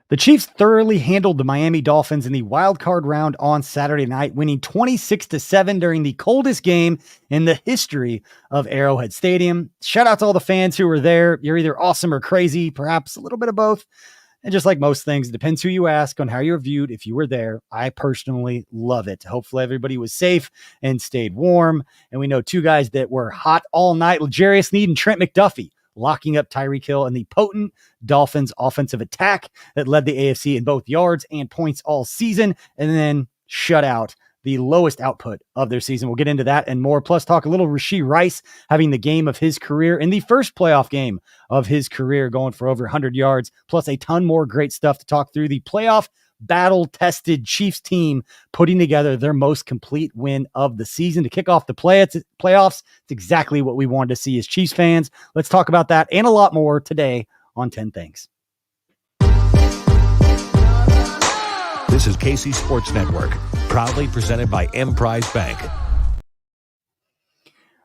The Chiefs thoroughly handled the Miami Dolphins in the wild card round on Saturday night, winning 26-7 during the coldest game in the history of Arrowhead Stadium. Shout out to all the fans who were there. You're either awesome or crazy, perhaps a little bit of both. And just like most things, it depends who you ask on how you're viewed. If you were there, I personally love it. Hopefully everybody was safe and stayed warm. And we know two guys that were hot all night, Sneed and Trent McDuffie, locking up Tyreek Hill and the potent Dolphins offensive attack that led the AFC in both yards and points all season, and then shut out the lowest output of their season. We'll get into that and more. Plus talk a little Rashee Rice having the game of his career in the first playoff game of his career, going for over 100 yards, plus a ton more great stuff to talk through. The playoff battle-tested Chiefs team putting together their most complete win of the season to kick off the playoffs. It's exactly what we wanted to see as Chiefs fans. Let's talk about that and a lot more today on 10 Things. This is KC Sports Network, proudly presented by Emprise Bank.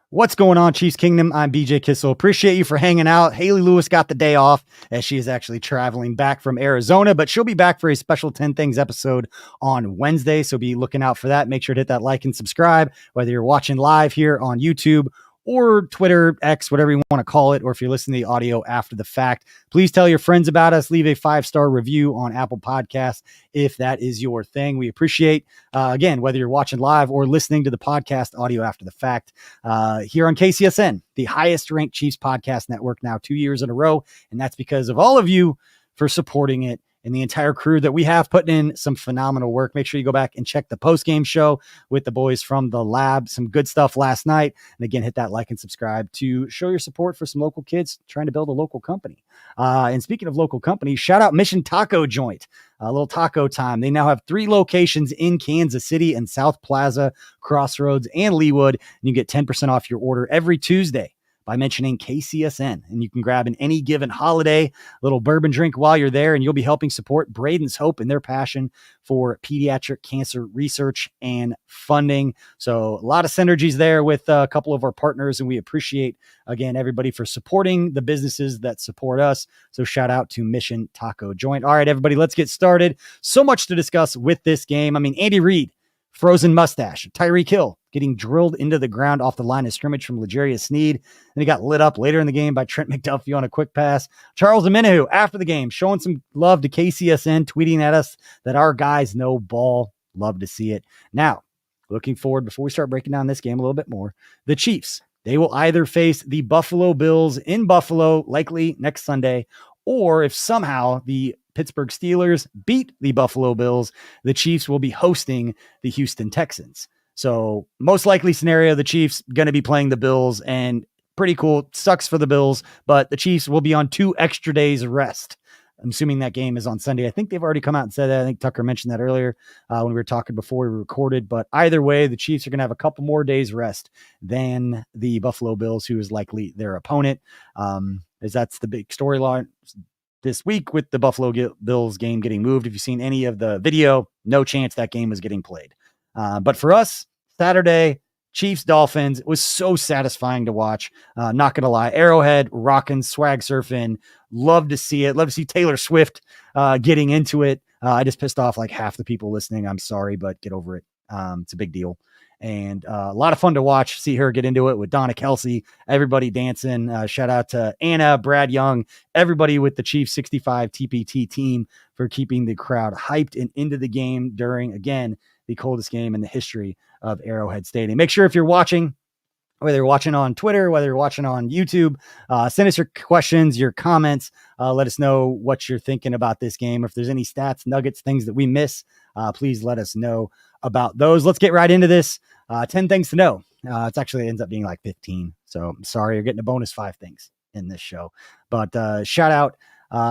What's going on, Chiefs Kingdom? I'm BJ Kissel. Appreciate you for hanging out. Haley Lewis got the day off as she is actually traveling back from Arizona, but she'll be back for a special 10 Things episode on Wednesday. So be looking out for that. Make sure to hit that like and subscribe, whether you're watching live here on YouTube or Twitter, X, whatever you want to call it, or if you're listening to the audio after the fact. Please tell your friends about us. Leave a 5-star review on Apple Podcasts if that is your thing. We appreciate, again, whether you're watching live or listening to the podcast audio after the fact, here on KCSN, the highest ranked Chiefs podcast network now 2 years in a row. And that's because of all of you for supporting it, and the entire crew that we have putting in some phenomenal work. Make sure you go back and check the post-game show with the boys from the lab. Some good stuff last night. And again, hit that like and subscribe to show your support for some local kids trying to build a local company. And speaking of local companies, shout out Mission Taco Joint, a little taco time. They now have 3 locations in Kansas City and South Plaza, Crossroads, and Leawood. And you get 10% off your order every Tuesday by mentioning KCSN, and you can grab an any given holiday little bourbon drink while you're there, and you'll be helping support Braden's hope and their passion for pediatric cancer research and funding. So a lot of synergies there with a couple of our partners, and we appreciate, again, everybody for supporting the businesses that support us. So shout out to Mission Taco Joint. All right, everybody, let's get started. So much to discuss with this game. I mean, Andy Reid, frozen mustache. Tyreek Hill getting drilled into the ground off the line of scrimmage from Sneed. And he got lit up later in the game by Trent McDuffie on a quick pass. Charles Omenihu after the game showing some love to KCSN, tweeting at us that our guys know ball. Love to see it. Now, looking forward, before we start breaking down this game a little bit more, the Chiefs, they will either face the Buffalo Bills in Buffalo, likely next Sunday, or if somehow the Pittsburgh Steelers beat the Buffalo Bills, the Chiefs will be hosting the Houston Texans. So most likely scenario, the Chiefs going to be playing the Bills, and pretty cool. Sucks for the Bills, but the Chiefs will be on 2 extra days of rest. I'm assuming that game is on Sunday. I think they've already come out and said that. I think Tucker mentioned that earlier when we were talking before we recorded, but either way, the Chiefs are going to have a couple more days rest than the Buffalo Bills, who is likely their opponent. As that's the big storyline this week with the Buffalo Bills game getting moved. If you've seen any of the video, no chance that game was getting played. But for us, Saturday, Chiefs Dolphins, it was so satisfying to watch. Not going to lie. Arrowhead, rocking, swag surfing. Love to see it. Love to see Taylor Swift getting into it. I just pissed off like half the people listening. I'm sorry, but get over it. It's a big deal. And a lot of fun to watch, see her get into it with Donna Kelsey, everybody dancing. Shout out to Anna, Brad Young, everybody with the Chiefs 65 TPT team for keeping the crowd hyped and into the game during, again, the coldest game in the history of Arrowhead Stadium. Make sure if you're watching, whether you're watching on Twitter, whether you're watching on YouTube, send us your questions, your comments. Let us know what you're thinking about this game. If there's any stats, nuggets, things that we miss, please let us know about those. Let's get right into this. 10 things to know. It actually ends up being like 15. So I'm sorry, you're getting a bonus 5 things in this show. But shout out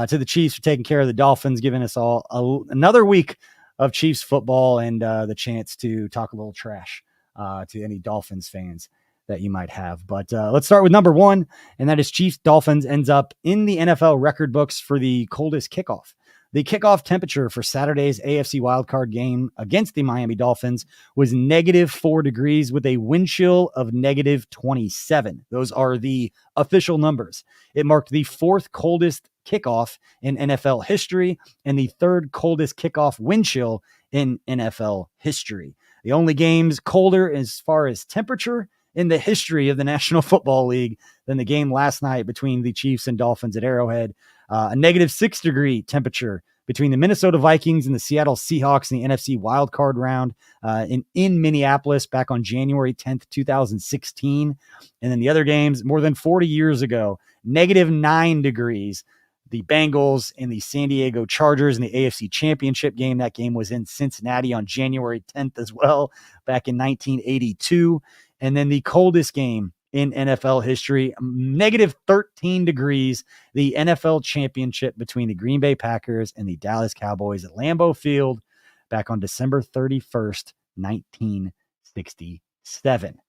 to the Chiefs for taking care of the Dolphins, giving us all another week of Chiefs football and the chance to talk a little trash to any Dolphins fans that you might have. But let's start with number 1, and that is Chiefs Dolphins ends up in the NFL record books for the coldest kickoff. The kickoff temperature for Saturday's AFC Wild Card game against the Miami Dolphins was -4 degrees with a wind chill of -27. Those are the official numbers. It marked the 4th coldest kickoff in NFL history and the third coldest kickoff wind chill in NFL history. The only games colder as far as temperature in the history of the National Football League than the game last night between the Chiefs and Dolphins at Arrowhead. A negative 6 degree temperature between the Minnesota Vikings and the Seattle Seahawks in the NFC Wild Card round in Minneapolis back on January 10th, 2016. And then the other games more than 40 years ago, negative 9 degrees. The Bengals and the San Diego Chargers in the AFC Championship game. That game was in Cincinnati on January 10th as well, back in 1982. And then the coldest game in NFL history, negative 13 degrees, the NFL Championship between the Green Bay Packers and the Dallas Cowboys at Lambeau Field back on December 31st, 1967.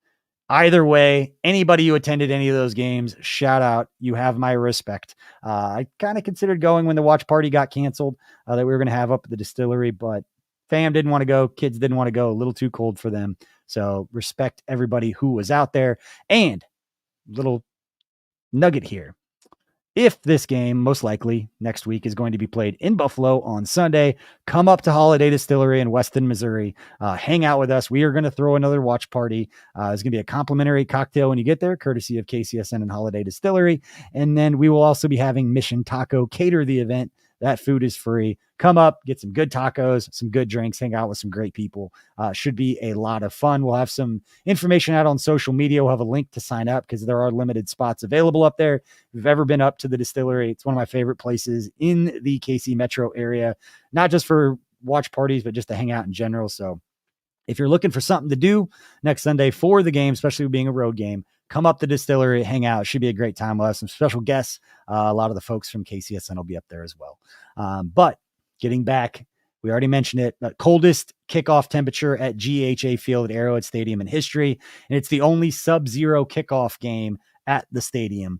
Either way, anybody who attended any of those games, shout out. You have my respect. I kind of considered going when the watch party got canceled that we were going to have up at the distillery, but fam didn't want to go. Kids didn't want to go. A little too cold for them. So respect everybody who was out there. And little nugget here. If this game, most likely next week, is going to be played in Buffalo on Sunday, come up to Holiday Distillery in Weston, Missouri. Hang out with us. We are going to throw another watch party. It's going to be a complimentary cocktail when you get there, courtesy of KCSN and Holiday Distillery. And then we will also be having Mission Taco cater the event. That food is free. Come up, get some good tacos, some good drinks, hang out with some great people. Should be a lot of fun. We'll have some information out on social media. We'll have a link to sign up because there are limited spots available up there. If you've ever been up to the distillery, it's one of my favorite places in the KC metro area, not just for watch parties, but just to hang out in general. So if you're looking for something to do next Sunday for the game, especially being a road game, come up to the distillery, hang out. It should be a great time. We'll have some special guests. A lot of the folks from KCSN will be up there as well. But getting back, we already mentioned it, the coldest kickoff temperature at GHA Field at Arrowhead Stadium in history. And it's the only sub-zero kickoff game at the stadium.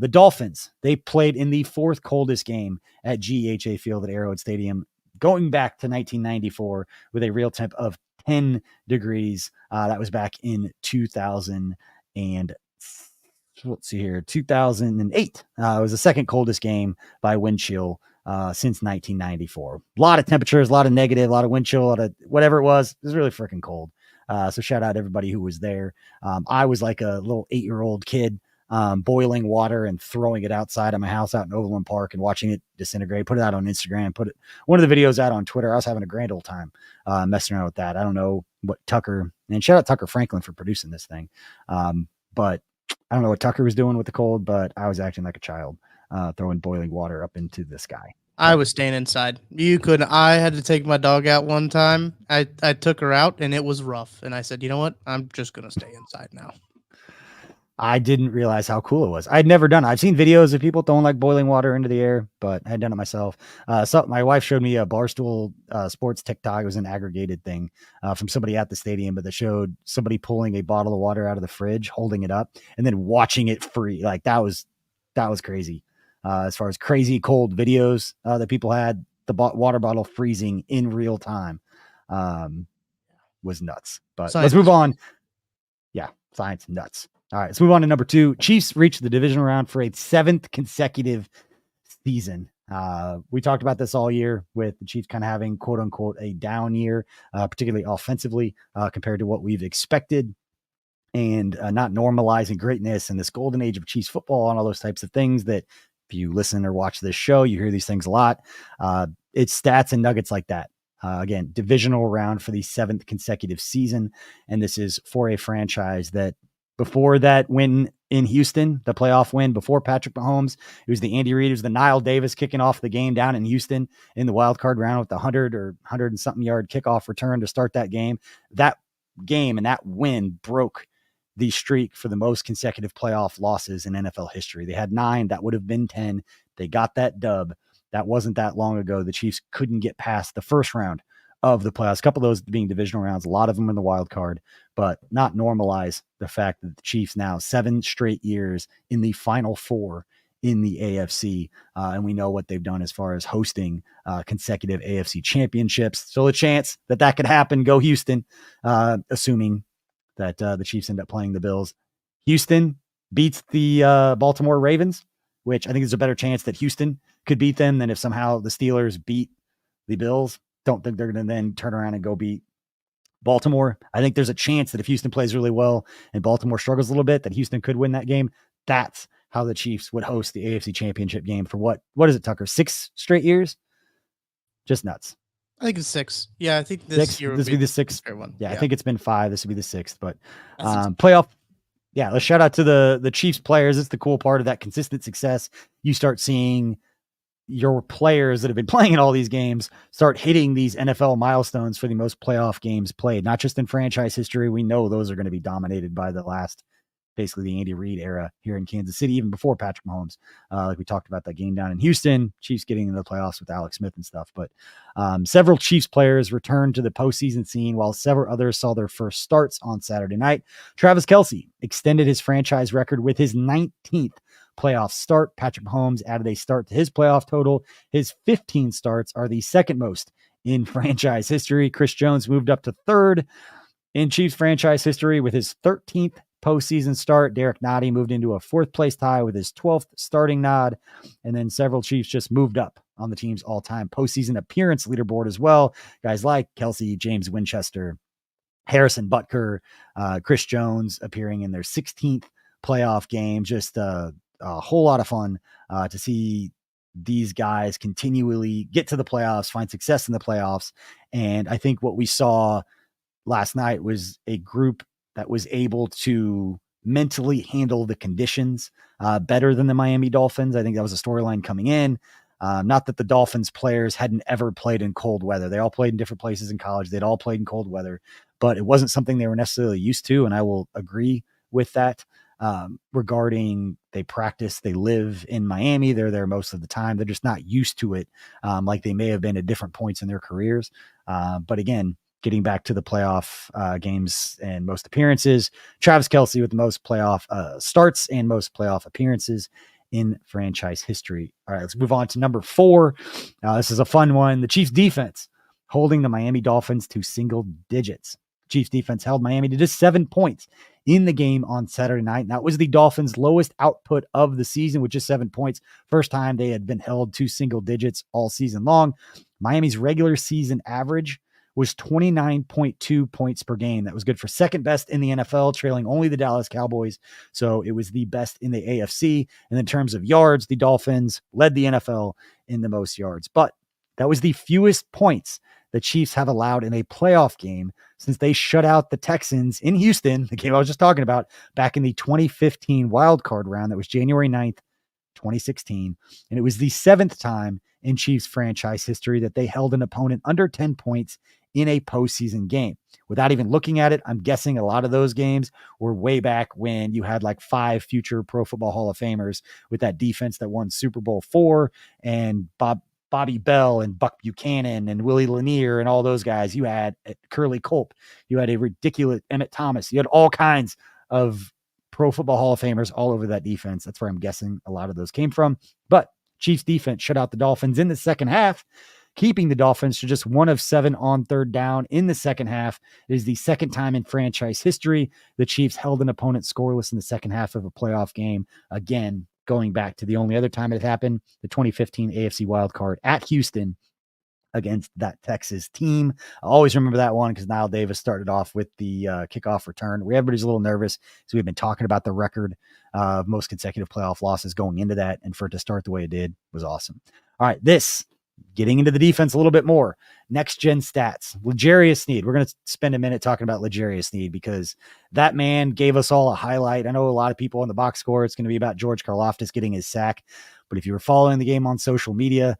The Dolphins, they played in the fourth coldest game at GHA Field at Arrowhead Stadium, going back to 1994 with a real temp of 10 degrees. That was back in 2000. And let's see here, 2008 was the second coldest game by wind chill since 1994. A lot of temperatures, a lot of negative, a lot of wind chill, a lot of whatever it was really freaking cold. So shout out to everybody who was there. I was like a little 8-year-old kid boiling water and throwing it outside of my house out in Overland Park and watching it disintegrate. Put it out on Instagram, put it one of the videos out on Twitter. I was having a grand old time messing around with that. I don't know what Tucker, and shout out Tucker Franklin for producing this thing. But I don't know what Tucker was doing with the cold, but I was acting like a child, throwing boiling water up into the sky. I was staying inside. You couldn't. I had to take my dog out one time. I took her out and it was rough. And I said, you know what? I'm just going to stay inside now. I didn't realize how cool it was. I'd never done it. I've seen videos of people throwing like boiling water into the air, but I had done it myself. So my wife showed me a Barstool Sports TikTok. It was an aggregated thing from somebody at the stadium, but they showed somebody pulling a bottle of water out of the fridge, holding it up, and then watching it free. Like that was crazy. As far as crazy cold videos that people had, the water bottle freezing in real time was nuts. But Science. Let's move on. Yeah, science nuts. All right, let's move on to number 2. Chiefs reached the divisional round for a 7th consecutive season. We talked about this all year with the Chiefs kind of having, quote unquote, a down year, particularly offensively compared to what we've expected, and not normalizing greatness and this golden age of Chiefs football and all those types of things that if you listen or watch this show, you hear these things a lot. It's stats and nuggets like that. Again, divisional round for the 7th consecutive season. And this is for a franchise that before that win in Houston, the playoff win before Patrick Mahomes, it was the Andy Reid, it was the Niall Davis kicking off the game down in Houston in the wild card round with the 100 and something yard kickoff return to start that game. That game and that win broke the streak for the most consecutive playoff losses in NFL history. They had 9. That would have been 10. They got that dub. That wasn't that long ago. The Chiefs couldn't get past the first round of the playoffs. A couple of those being divisional rounds, a lot of them in the wild card, but not normalize the fact that the Chiefs now 7 straight years in the Final Four in the AFC. And we know what they've done as far as hosting consecutive AFC championships. Still a chance that that could happen. Go Houston, assuming that the Chiefs end up playing the Bills. Houston beats the Baltimore Ravens which I think there's a better chance that Houston could beat them than if somehow the Steelers beat the Bills. Don't think they're going to then turn around and go beat Baltimore. I think there's a chance that if Houston plays really well and Baltimore struggles a little bit, that Houston could win that game. That's how the Chiefs would host the AFC Championship game for what is it, Tucker? 6 straight years? Just nuts. I think it's 6. Yeah, I think this year would be the 6th one. Yeah, I think it's been 5. This would be the 6th, but playoff. Yeah, let's shout out to the Chiefs players. It's the cool part of that consistent success. You start seeing your players that have been playing in all these games start hitting these NFL milestones for the most playoff games played, not just in franchise history. We know those are going to be dominated by basically the Andy Reid era here in Kansas City, even before Patrick Mahomes. Like we talked about that game down in Houston, Chiefs getting into the playoffs with Alex Smith and stuff. But several Chiefs players returned to the postseason scene while several others saw their first starts on Saturday night. Travis Kelce extended his franchise record with his 19th playoff start. Patrick Mahomes added a start to his playoff total. His 15 starts are the second most in franchise history. Chris Jones moved up to third in Chiefs franchise history with his 13th postseason start. Derek Nottie moved into a 4th place tie with his 12th starting nod. And then several Chiefs just moved up on the team's all-time postseason appearance leaderboard as well. Guys like Kelce, James Winchester, Harrison Butker, Chris Jones appearing in their 16th playoff game. Just a whole lot of fun to see these guys continually get to the playoffs, find success in the playoffs. And I think what we saw last night was a group that was able to mentally handle the conditions better than the Miami Dolphins. I think that was a storyline coming in. Not that the Dolphins players hadn't ever played in cold weather. They all played in different places in college. They'd all played in cold weather, but it wasn't something they were necessarily used to. And I will agree with that regarding they practice, they live in Miami. They're there most of the time. They're just not used to it like they may have been at different points in their careers. But again, getting back to the playoff games and most appearances, Travis Kelce with the most playoff starts and most playoff appearances in franchise history. All right, let's move on to number 4. This is a fun one. The Chiefs defense holding the Miami Dolphins to single digits. Chiefs defense held Miami to just 7 points in the game on Saturday night. And that was the Dolphins' lowest output of the season with just 7 points. First time they had been held to single digits all season long. Miami's regular season average was 29.2 points per game. That was good for second best in the NFL, trailing only the Dallas Cowboys. So it was the best in the AFC. And in terms of yards, the Dolphins led the NFL in the most yards. But that was the fewest points the Chiefs have allowed in a playoff game since they shut out the Texans in Houston, the game I was just talking about, back in the 2015 Wild Card round. That was January 9th, 2016. And it was the 7th time in Chiefs franchise history that they held an opponent under 10 points in a postseason game. Without even looking at it, I'm guessing a lot of those games were way back when you had like 5 future Pro Football Hall of Famers with that defense that won Super Bowl 4 and Bobby Bell and Buck Buchanan and Willie Lanier and all those guys. You had Curly Culp. You had a ridiculous Emmett Thomas. You had all kinds of Pro Football Hall of Famers all over that defense. That's where I'm guessing a lot of those came from. But Chiefs defense shut out the Dolphins in the second half, keeping the Dolphins to just 1 of 7 on third down in the second half. It is the second time in franchise history the Chiefs held an opponent scoreless in the second half of a playoff game. Again, going back to the only other time it happened, the 2015 AFC Wild Card at Houston against that Texas team. I always remember that one because Niall Davis started off with the kickoff return. Everybody's a little nervous. So we've been talking about the record of most consecutive playoff losses going into that. And for it to start the way it did was awesome. All right, getting into the defense a little bit more. Next gen stats. L'Jarius Sneed. We're going to spend a minute talking about L'Jarius Sneed because that man gave us all a highlight. I know a lot of people on the box score, it's going to be about George Karlaftis getting his sack. But if you were following the game on social media,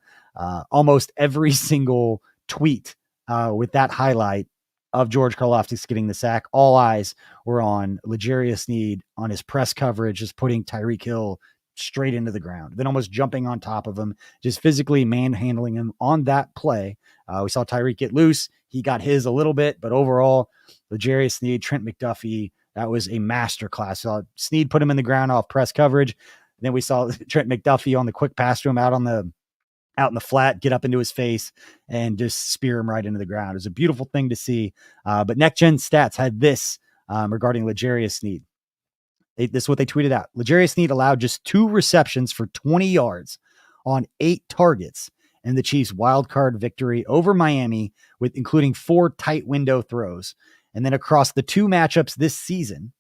almost every single tweet with that highlight of George Karlaftis getting the sack, all eyes were on L'Jarius Sneed on his press coverage, just putting Tyreek Hill straight into the ground, then almost jumping on top of him, just physically manhandling him on that play. We saw Tyreek get loose. He got his a little bit, but overall, L'Jarius Sneed, Trent McDuffie, that was a masterclass. Sneed put him in the ground off press coverage. Then we saw Trent McDuffie on the quick pass to him out in the flat, get up into his face and just spear him right into the ground. It was a beautiful thing to see. But Next Gen Stats had this regarding L'Jarius Sneed. This is what they tweeted out. L'Jarius Sneed allowed just 2 receptions for 20 yards on 8 targets in the Chiefs' wild card victory over Miami, with including 4 tight window throws. And then across the 2 matchups this season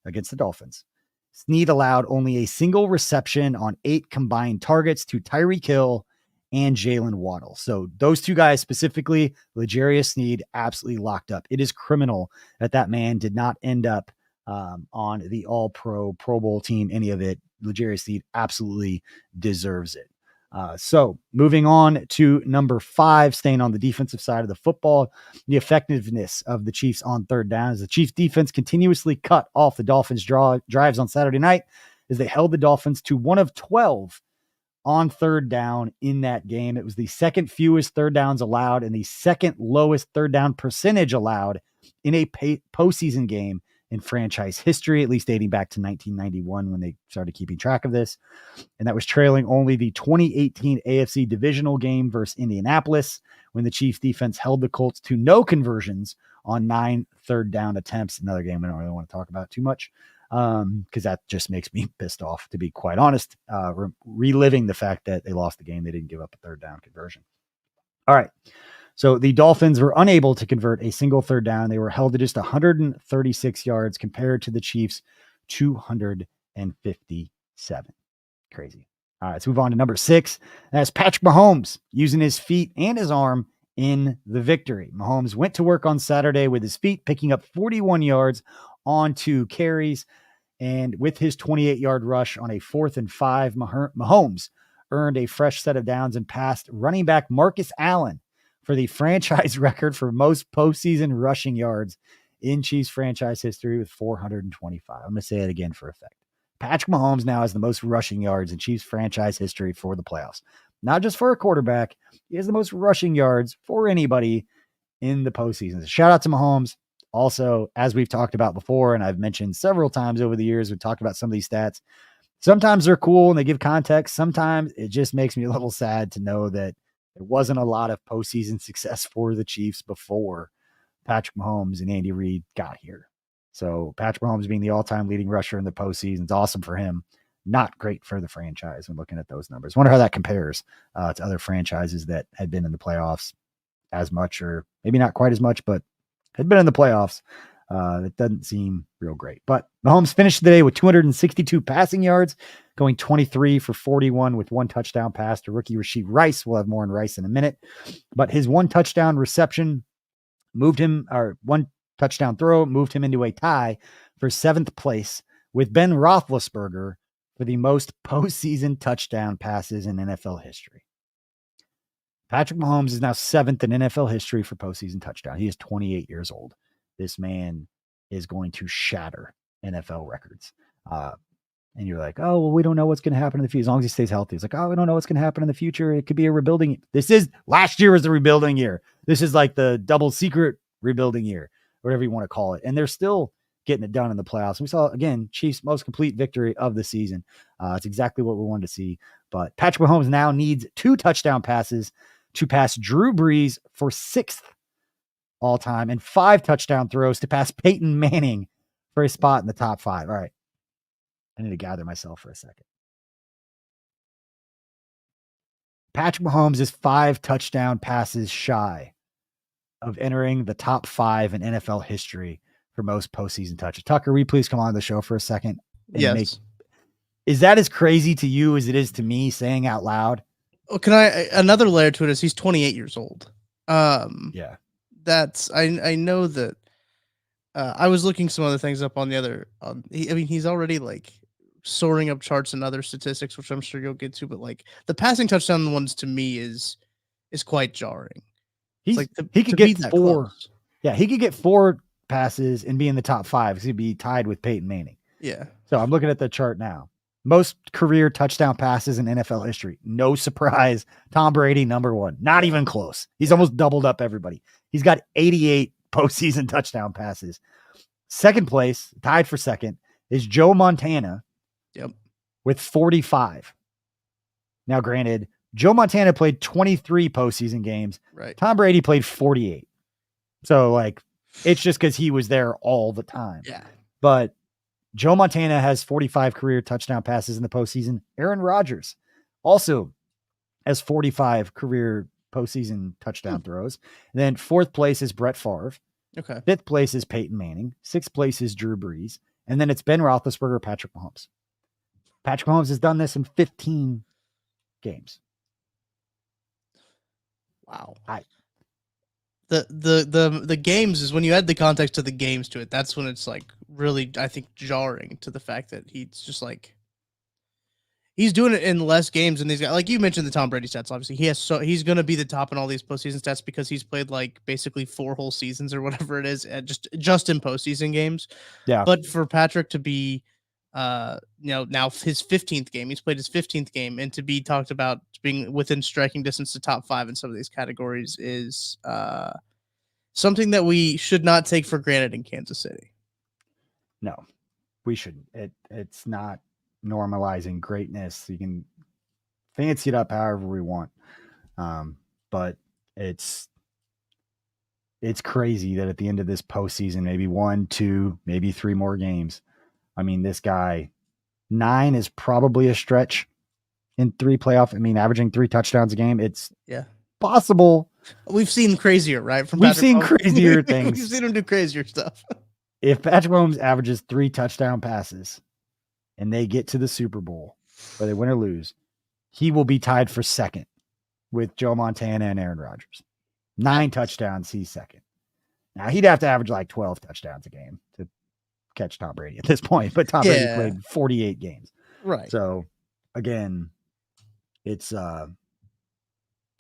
against the Dolphins, Sneed allowed only a single reception on 8 combined targets to Tyreek Hill and Jalen Waddle. So those 2 guys specifically, L'Jarius Sneed absolutely locked up. It is criminal that man did not end up on the All-Pro Pro Bowl team, any of it. L'Jarius Sneed absolutely deserves it. So moving on to number 5, staying on the defensive side of the football, the effectiveness of the Chiefs on third down, as the Chiefs defense continuously cut off the Dolphins drives on Saturday night, as they held the Dolphins to 1 of 12 on third down in that game. It was the second fewest third downs allowed and the second lowest third down percentage allowed in a postseason game in franchise history, at least dating back to 1991 when they started keeping track of this. And that was trailing only the 2018 AFC divisional game versus Indianapolis, when the Chiefs defense held the Colts to no conversions on 9 third down attempts. Another game I don't really want to talk about too much, because that just makes me pissed off, to be quite honest, reliving the fact that they lost the game. They didn't give up a third down conversion. All right. So the Dolphins were unable to convert a single third down. They were held to just 136 yards compared to the Chiefs' 257. Crazy. All right, let's move on to number 6. That's Patrick Mahomes using his feet and his arm in the victory. Mahomes went to work on Saturday with his feet, picking up 41 yards on 2 carries. And with his 28-yard rush on a 4th and 5, Mahomes earned a fresh set of downs and passed running back Marcus Allen for the franchise record for most postseason rushing yards in Chiefs franchise history with 425. I'm going to say it again for effect. Patrick Mahomes now has the most rushing yards in Chiefs franchise history for the playoffs. Not just for a quarterback, he has the most rushing yards for anybody in the postseason. So shout out to Mahomes. Also, as we've talked about before, and I've mentioned several times over the years, we've talked about some of these stats. Sometimes they're cool and they give context. Sometimes it just makes me a little sad to know that there wasn't a lot of postseason success for the Chiefs before Patrick Mahomes and Andy Reid got here. So Patrick Mahomes being the all-time leading rusher in the postseason is awesome for him. Not great for the franchise when looking at those numbers. Wonder how that compares to other franchises that had been in the playoffs as much, or maybe not quite as much, but had been in the playoffs. It doesn't seem real great. But Mahomes finished the day with 262 passing yards, going 23 for 41 with 1 touchdown pass to rookie Rashee Rice. We'll have more on Rice in a minute. But his 1 touchdown reception moved him, or 1 touchdown throw moved him into a tie for 7th place with Ben Roethlisberger for the most postseason touchdown passes in NFL history. Patrick Mahomes is now 7th in NFL history for postseason touchdown. He is 28 years old. This man is going to shatter NFL records. And you're like, oh, well, we don't know what's going to happen in the future. As long as he stays healthy. It's like, oh, we don't know what's going to happen in the future. It could be a rebuilding. Last year was the rebuilding year. This is like the double secret rebuilding year, whatever you want to call it. And they're still getting it done in the playoffs. We saw, again, Chiefs' most complete victory of the season. It's exactly what we wanted to see. But Patrick Mahomes now needs 2 touchdown passes to pass Drew Brees for 6th all time and 5 touchdown throws to pass Peyton Manning for a spot in the top 5. All right. I need to gather myself for a second. Patrick Mahomes is 5 touchdown passes shy of entering the top 5 in NFL history for most postseason touches. Tucker, will you please come on the show for a second? Yes. Is that as crazy to you as it is to me saying out loud? Oh, another layer to it is he's 28 years old. Yeah. That's I know that I was looking some other things up on the other. He's already like soaring up charts and other statistics, which I'm sure you'll get to. But like the passing touchdown ones to me is quite jarring. He could get 4. Close. Yeah, he could get 4 passes and be in the top 5 because he'd be tied with Peyton Manning. Yeah. So I'm looking at the chart now. Most career touchdown passes in NFL history. No surprise. Tom Brady, number 1. Not even close. He's almost doubled up everybody. He's got 88 postseason touchdown passes. Second place, tied for second, is Joe Montana. Yep. With 45. Now, granted, Joe Montana played 23 postseason games. Right. Tom Brady played 48. So, like, it's just because he was there all the time. Yeah. But Joe Montana has 45 career touchdown passes in the postseason. Aaron Rodgers also has 45 career postseason touchdown throws. And then fourth place is Brett Favre. Okay. Fifth place is Peyton Manning. Sixth place is Drew Brees. And then it's Ben Roethlisberger, Patrick Mahomes. Patrick Mahomes has done this in 15 games. Wow. The games is when you add the context of the games to it. That's when it's like really, I think, jarring to the fact that he's just like he's doing it in less games than these guys. Like you mentioned the Tom Brady stats. Obviously, he's going to be the top in all these postseason stats because he's played like basically 4 whole seasons or whatever it is, just in postseason games. Yeah. But for Patrick to be, now his 15th game, he's played his 15th game, and to be talked about being within striking distance to top 5 in some of these categories is something that we should not take for granted in Kansas City. No, we shouldn't. It's not normalizing greatness. You can fancy it up however we want. But it's crazy that at the end of this postseason, maybe 1, 2, maybe 3 more games. I mean, this guy, 9 is probably a stretch in 3 playoff. I mean, averaging 3 touchdowns a game. It's possible. We've seen crazier, right? We've seen crazier things. We've seen him do crazier stuff. If Patrick Mahomes averages 3 touchdown passes and they get to the Super Bowl, whether they win or lose, he will be tied for second with Joe Montana and Aaron Rodgers. 9 touchdowns, he's second. Now, he'd have to average like 12 touchdowns a game to catch Tom Brady at this point, but Tom Brady played 48 games. Right. So, again, it's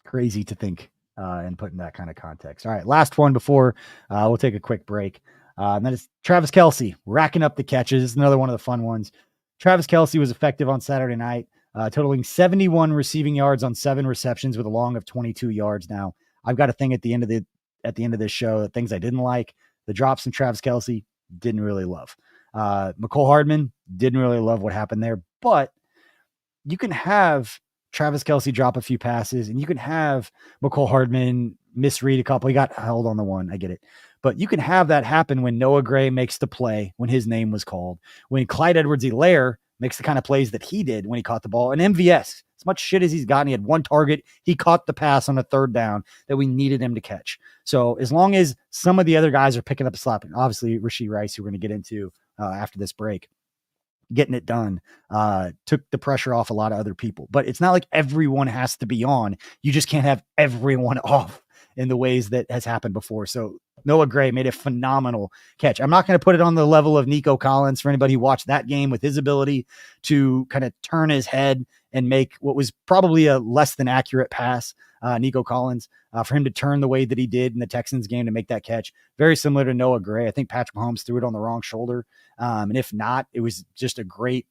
crazy to think and put in that kind of context. All right, last one before we'll take a quick break. And that is Travis Kelce racking up the catches. It's another one of the fun ones. Travis Kelce was effective on Saturday night, totaling 71 receiving yards on 7 receptions with a long of 22 yards. Now, I've got a thing at the end of this show, things I didn't like. The drops from Travis Kelce, didn't really love. McCole Hardman, didn't really love what happened there. But you can have Travis Kelce drop a few passes, and you can have McCole Hardman misread a couple. He got held on the one. I get it. But you can have that happen when Noah Gray makes the play when his name was called, when Clyde Edwards-Helaire makes the kind of plays that he did when he caught the ball. And MVS, as much shit as he's gotten, he had 1 target. He caught the pass on a 3rd down that we needed him to catch. So as long as some of the other guys are picking up a slap, and obviously Rashee Rice, who we're going to get into after this break, getting it done, took the pressure off a lot of other people. But it's not like everyone has to be on. You just can't have everyone off in the ways that has happened before. So Noah Gray made a phenomenal catch. I'm not going to put it on the level of Nico Collins for anybody who watched that game, with his ability to kind of turn his head and make what was probably a less than accurate pass. Nico Collins, for him to turn the way that he did in the Texans game to make that catch, very similar to Noah Gray. I think Patrick Mahomes threw it on the wrong shoulder. And if not, it was just a great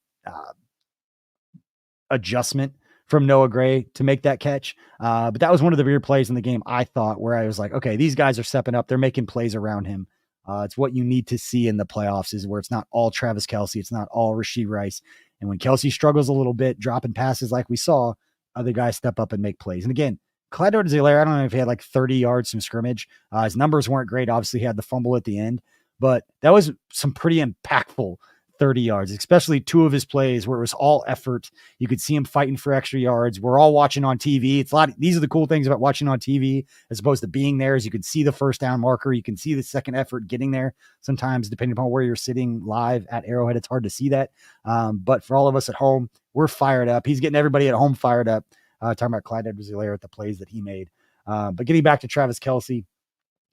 adjustment from Noah Gray to make that catch. But that was one of the weird plays in the game, I thought, where I was like, okay, these guys are stepping up. They're making plays around him. It's what you need to see in the playoffs, is where it's not all Travis Kelce. It's not all Rashee Rice. And when Kelce struggles a little bit, dropping passes like we saw, other guys step up and make plays. And again, Clyde Edwards-Helaire, I don't know if he had like 30 yards from scrimmage. His numbers weren't great. Obviously, he had the fumble at the end. But that was some pretty impactful 30 yards, especially 2 of his plays where it was all effort. You could see him fighting for extra yards. We're all watching on TV. It's a lot. These are the cool things about watching on TV as opposed to being there, is you can see the first down marker. You can see the second effort getting there. Sometimes, depending upon where you're sitting live at Arrowhead, it's hard to see that. But for all of us at home, we're fired up. He's getting everybody at home fired up. Talking about Clyde Edwards-Helaire at the plays that he made. But getting back to Travis Kelce,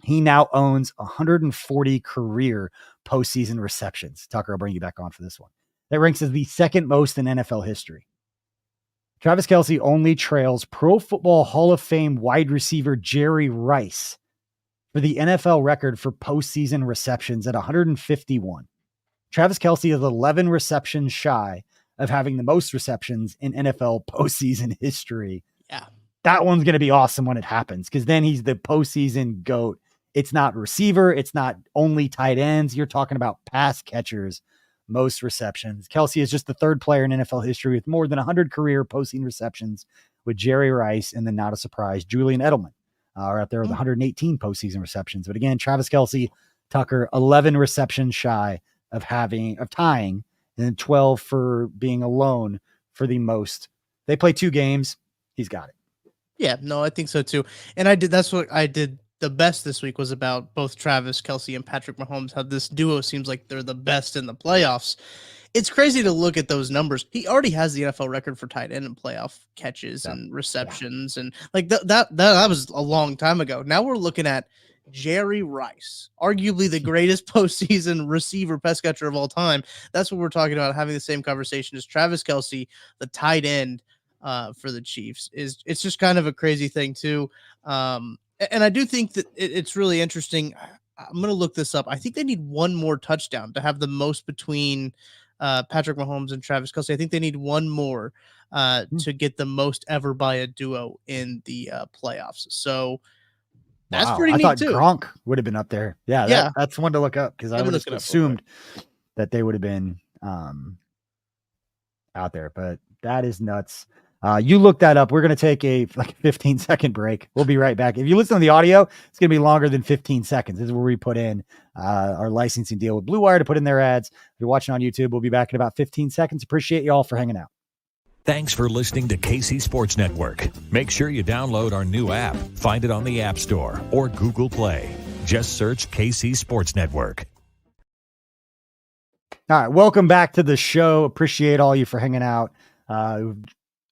he now owns 140 career postseason receptions. Tucker, I'll bring you back on for this one. That ranks as the 2nd most in NFL history. Travis Kelce only trails Pro Football Hall of Fame wide receiver Jerry Rice for the NFL record for postseason receptions at 151. Travis Kelce is 11 receptions shy of having the most receptions in NFL postseason history. Yeah. That one's going to be awesome when it happens, because then he's the postseason GOAT. It's not receiver. It's not only tight ends. You're talking about pass catchers, most receptions. Kelce is just the 3rd player in NFL history with more than 100 career postseason receptions, with Jerry Rice and then, not a surprise, Julian Edelman are out there with 118 postseason receptions. But again, Travis Kelce, Tucker, 11 receptions shy of tying, and then 12 for being alone for the most. They play 2 games. He's got it. Yeah, no, I think so too. And that's what I did the best this week was about both Travis Kelce and Patrick Mahomes, how this duo seems like they're the best in the playoffs. It's crazy to look at those numbers. He already has the NFL record for tight end and playoff catches and receptions. And like that was a long time ago. Now we're looking at Jerry Rice, arguably the greatest postseason receiver pass catcher of all time. That's what we're talking about, having the same conversation as Travis Kelce, the tight end for the Chiefs. It's just kind of a crazy thing too. And I do think that it's really interesting. I'm going to look this up. I think they need one more touchdown to have the most between Patrick Mahomes and Travis Kelce. I think they need one more to get the most ever by a duo in the playoffs. So that's pretty neat. I thought too. Gronk would have been up there. Yeah. That's one to look up because I would have assumed that they would have been out there, but that is nuts. You look that up. We're going to take a 15-second break. We'll be right back. If you listen to the audio, it's going to be longer than 15 seconds. This is where we put in our licensing deal with Blue Wire to put in their ads. If you're watching on YouTube, we'll be back in about 15 seconds. Appreciate you all for hanging out. Thanks for listening to KC Sports Network. Make sure you download our new app. Find it on the App Store or Google Play. Just search KC Sports Network. All right, welcome back to the show. Appreciate all you for hanging out.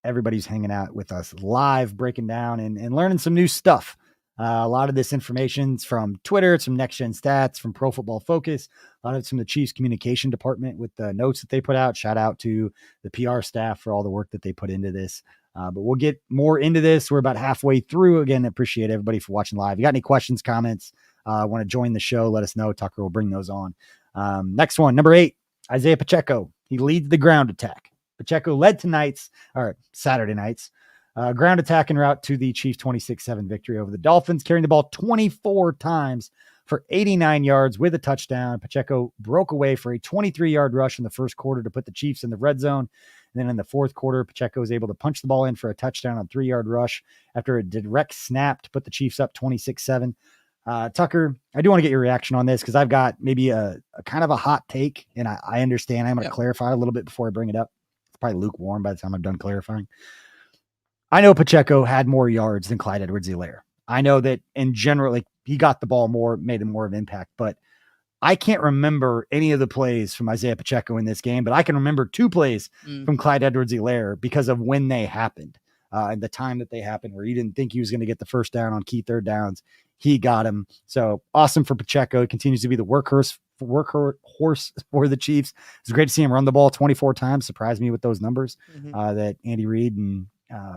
Everybody's hanging out with us live, breaking down and learning some new stuff. A lot of this information's from Twitter, it's from Next Gen Stats, from Pro Football Focus. A lot of it's from the Chiefs communication department with the notes that they put out. Shout out to the PR staff for all the work that they put into this. But we'll get more into this. We're about halfway through. Again, appreciate everybody for watching live. You got any questions, comments, want to join the show, let us know. Tucker will bring those on. Next one, number 8, Isaiah Pacheco. He leads the ground attack. Pacheco led Saturday night's ground attack en route to the Chiefs 26-7 victory over the Dolphins, carrying the ball 24 times for 89 yards with a touchdown. Pacheco broke away for a 23-yard rush in the first quarter to put the Chiefs in the red zone. And then in the fourth quarter, Pacheco was able to punch the ball in for a touchdown on 3-yard rush after a direct snap to put the Chiefs up 26-7. Tucker, I do want to get your reaction on this because I've got maybe a kind of a hot take, and I understand. I'm going to clarify a little bit before I bring it up. Probably lukewarm by the time I'm done clarifying. I know Pacheco had more yards than Clyde Edwards-Helaire. I know that in general, he got the ball more, made more of an impact, but I can't remember any of the plays from Isaiah Pacheco in this game, but I can remember 2 plays from Clyde Edwards-Helaire because of when they happened and the time that they happened where he didn't think he was going to get the first down on key third downs. He got him. So awesome for Pacheco. He continues to be the workhorse for the Chiefs. It's great to see him run the ball 24 times. Surprised me with those numbers that Andy Reid and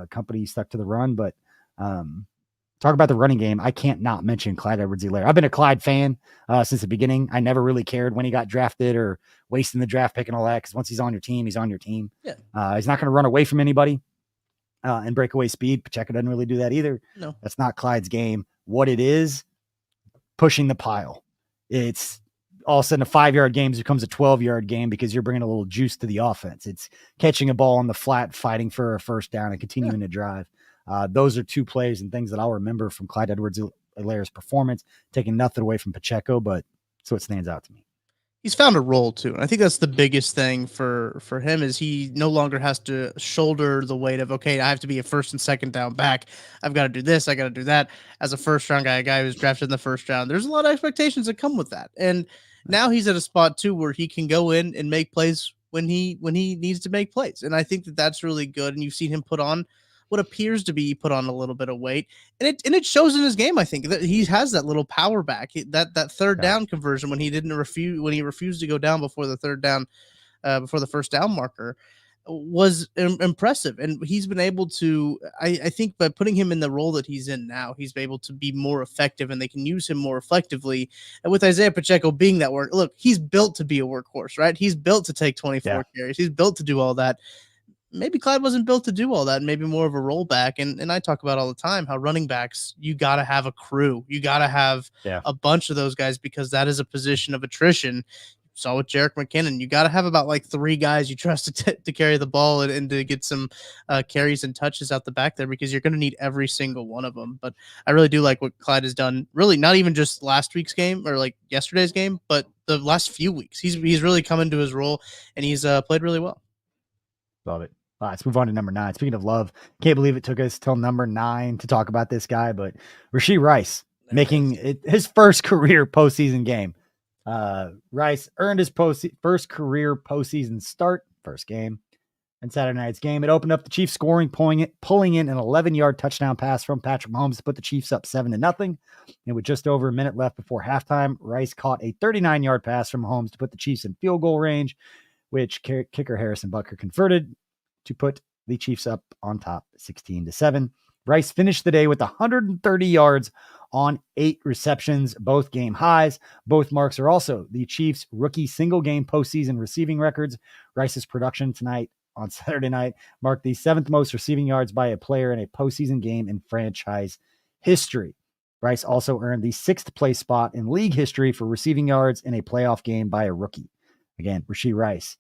company stuck to the run. But talk about the running game. I can't not mention Clyde Edwards-Helaire. I've been a Clyde fan since the beginning. I never really cared when he got drafted or wasting the draft pick and all that, because once he's on your team, he's on your team. Yeah. He's not going to run away from anybody and breakaway speed. Pacheco doesn't really do that either. No, that's not Clyde's game. What it is, pushing the pile. It's all of a sudden a 5-yard game becomes a 12-yard game because you're bringing a little juice to the offense. It's catching a ball on the flat, fighting for a first down and continuing to drive. Those are 2 plays and things that I'll remember from Clyde Edwards-Helaire's performance, taking nothing away from Pacheco, but so it stands out to me. He's found a role too. And I think that's the biggest thing for him is he no longer has to shoulder the weight of, okay, I have to be a first and second down back. I've got to do this. I got to do that. As a first round guy, a guy who's drafted in the first round, there's a lot of expectations that come with that. And now he's at a spot too, where he can go in and make plays when he needs to make plays. And I think that that's really good. And you've seen him put on what appears to be put on a little bit of weight, and it shows in his game. I think that he has that little power back, that third down conversion when he refused to go down before the third down, before the first down marker, was impressive. And he's been able to, I think by putting him in the role that he's in now, he's able to be more effective and they can use him more effectively. And with Isaiah Pacheco being that look, he's built to be a workhorse, right? He's built to take 24 carries. He's built to do all that. Maybe Clyde wasn't built to do all that, and maybe more of a rollback. And I talk about all the time how running backs, you got to have a crew. You got to have a bunch of those guys because that is a position of attrition. saw with Jerick McKinnon, you got to have about like 3 guys you trust to carry the ball and to get some carries and touches out the back there, because you're going to need every single one of them. But I really do like what Clyde has done, really not even just last week's game or like yesterday's game, but the last few weeks. He's really come into his role, and he's played really well. Love it. All right, let's move on to number 9. Speaking of love, can't believe it took us till number 9 to talk about this guy, but Rashee Rice making it his first career postseason game. Rice earned his first career postseason start, first game, and Saturday night's game. It opened up the Chiefs scoring, pulling in an 11-yard touchdown pass from Patrick Mahomes to put the Chiefs up 7-0. And with just over a minute left before halftime, Rice caught a 39-yard pass from Mahomes to put the Chiefs in field goal range, which kicker Harrison Butker converted to put the Chiefs up on top 16-7. Rice finished the day with 130 yards on 8 receptions, both game highs. Both marks are also the Chiefs' rookie single-game postseason receiving records. Rice's production tonight on Saturday night marked the 7th most receiving yards by a player in a postseason game in franchise history. Rice also earned the 6th place spot in league history for receiving yards in a playoff game by a rookie. Again, Rashee Rice,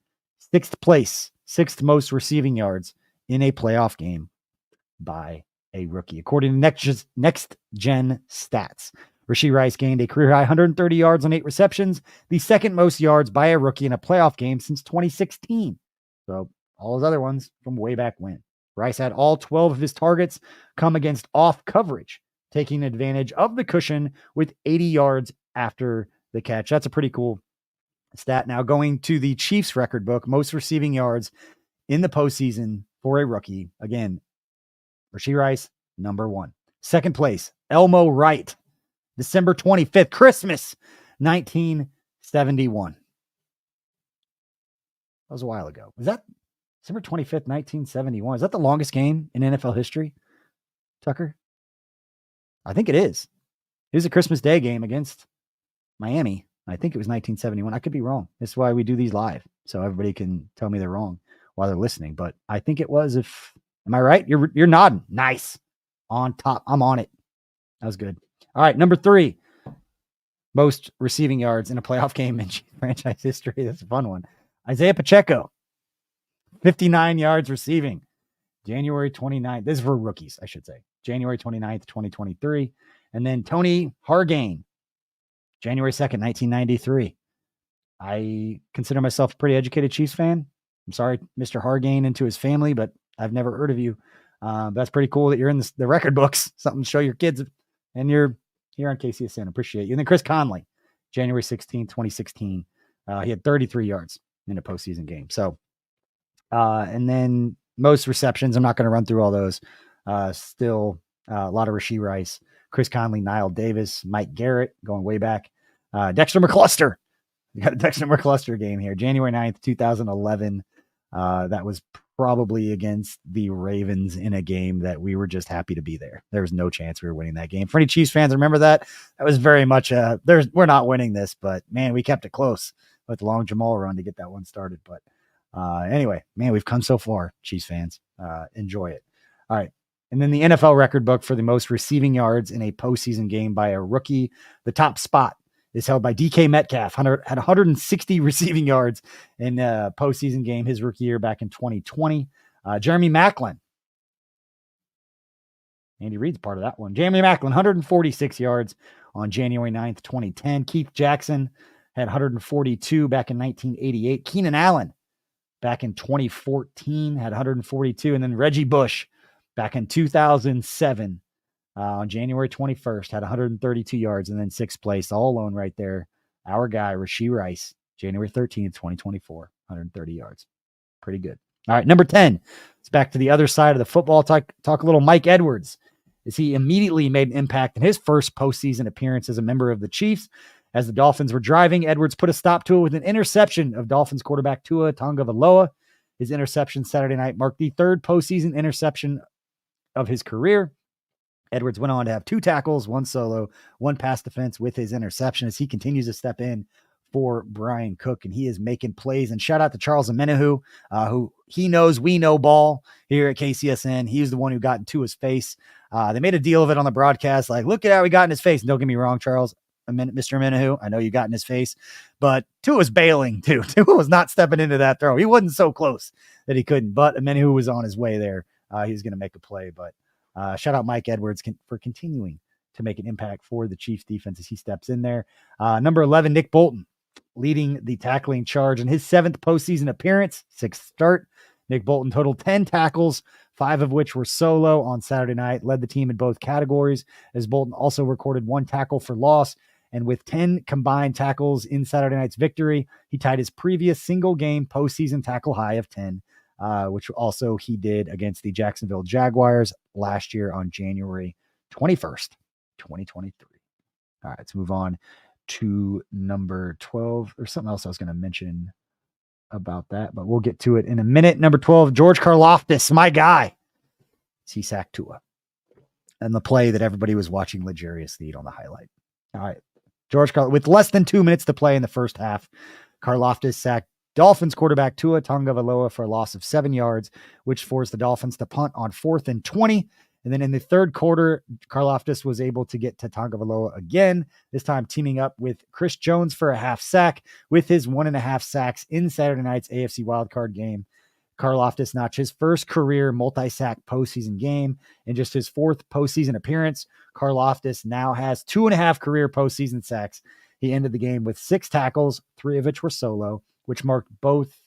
6th place, 6th most receiving yards in a playoff game by a rookie. According to Next Gen Stats, Rashee Rice gained a career high 130 yards on 8 receptions, the 2nd most yards by a rookie in a playoff game since 2016. So all his other ones from way back when. Rice had all 12 of his targets come against off coverage, taking advantage of the cushion with 80 yards after the catch. That's a pretty cool stat. Now going to the Chiefs record book, most receiving yards in the postseason for a rookie. Again, Rashee Rice, number 1. 2nd place, Elmo Wright, December 25th, Christmas, 1971. That was a while ago. Was that December 25th, 1971? Is that the longest game in NFL history, Tucker? I think it is. It was a Christmas Day game against Miami. I think it was 1971. I could be wrong. That's why we do these live, so everybody can tell me they're wrong while they're listening. But I think it was. Am I right? You're nodding. Nice. On top. I'm on it. That was good. All right, number 3. Most receiving yards in a playoff game in franchise history. That's a fun one. Isaiah Pacheco, 59 yards receiving. January 29th. This is for rookies, I should say. January 29th, 2023. And then Tony Hargain, January 2nd, 1993. I consider myself a pretty educated Chiefs fan. I'm sorry, Mr. Hargain, and to his family, but I've never heard of you. That's pretty cool that you're in the record books. Something to show your kids, and you're here on KCSN. Appreciate you. And then Chris Conley, January 16th, 2016. He had 33 yards in a postseason game. So, and then most receptions. I'm not going to run through all those. Still a lot of Rashee Rice, Chris Conley, Niall Davis, Mike Garrett, going way back. Dexter McCluster. We got a Dexter McCluster game here. January 9th, 2011. That was probably against the Ravens in a game that we were just happy to be there. There was no chance we were winning that game. For any Chiefs fans, remember that? That was very much we're not winning this, but man, we kept it close with the long Jamal run to get that one started. But anyway, man, we've come so far, Chiefs fans. Enjoy it. All right. And then the NFL record book for the most receiving yards in a postseason game by a rookie. The top spot is held by DK Metcalf, had 160 receiving yards in a postseason game his rookie year back in 2020. Jeremy Maclin. Andy Reid's part of that one. Jeremy Maclin, 146 yards on January 9th, 2010. Keith Jackson had 142 back in 1988. Keenan Allen back in 2014 had 142. And then Reggie Bush back in 2007 on January 21st had 132 yards, and then 6th place all alone right there. Our guy, Rashee Rice, January 13th, 2024, 130 yards. Pretty good. All right, number 10. It's back to the other side of the football. Talk a little Mike Edwards, as he immediately made an impact in his first postseason appearance as a member of the Chiefs. As the Dolphins were driving, Edwards put a stop to it with an interception of Dolphins quarterback Tua Tagovailoa. His interception Saturday night marked the 3rd postseason interception of his career. Edwards went on to have 2 tackles, 1 solo, 1 pass defense with his interception as he continues to step in for Brian Cook, and he is making plays. And shout out to Charles Omenihu, who he knows we know ball here at KCSN. He was the one who got into his face. They made a deal of it on the broadcast, like, look at how he got in his face. And don't get me wrong, Charles Mr. Menahu. I know you got in his face, but Tua's bailing too. Tua was not stepping into that throw. He wasn't so close that he couldn't, but Menahu was on his way there. He was going to make a play, but shout out Mike Edwards for continuing to make an impact for the Chiefs defense as he steps in there. Number 11, Nick Bolton, leading the tackling charge in his 7th postseason appearance, 6th start. Nick Bolton totaled 10 tackles, 5 of which were solo on Saturday night, led the team in both categories, as Bolton also recorded 1 tackle for loss. And with 10 combined tackles in Saturday night's victory, he tied his previous single-game postseason tackle high of 10, which also he did against the Jacksonville Jaguars last year on January 21st, 2023. All right, let's move on to number 12. There's something else I was going to mention about that, but we'll get to it in a minute. Number 12, George Karlaftis, my guy. He sacked Tua. And the play that everybody was watching L'Jarius Sneed on the highlight. All right. With less than 2 minutes to play in the first half, Karlaftis sacked Dolphins quarterback Tua Tagovailoa for a loss of 7 yards, which forced the Dolphins to punt on 4th and 20. And then in the third quarter, Karlaftis was able to get to Tagovailoa again, this time teaming up with Chris Jones for a half sack with his 1.5 sacks in Saturday night's AFC Wild Card game. Karlaftis notched his first career multi-sack postseason game in just his 4th postseason appearance. Karlaftis now has 2.5 career postseason sacks. He ended the game with 6 tackles, 3 of which were solo, which marked both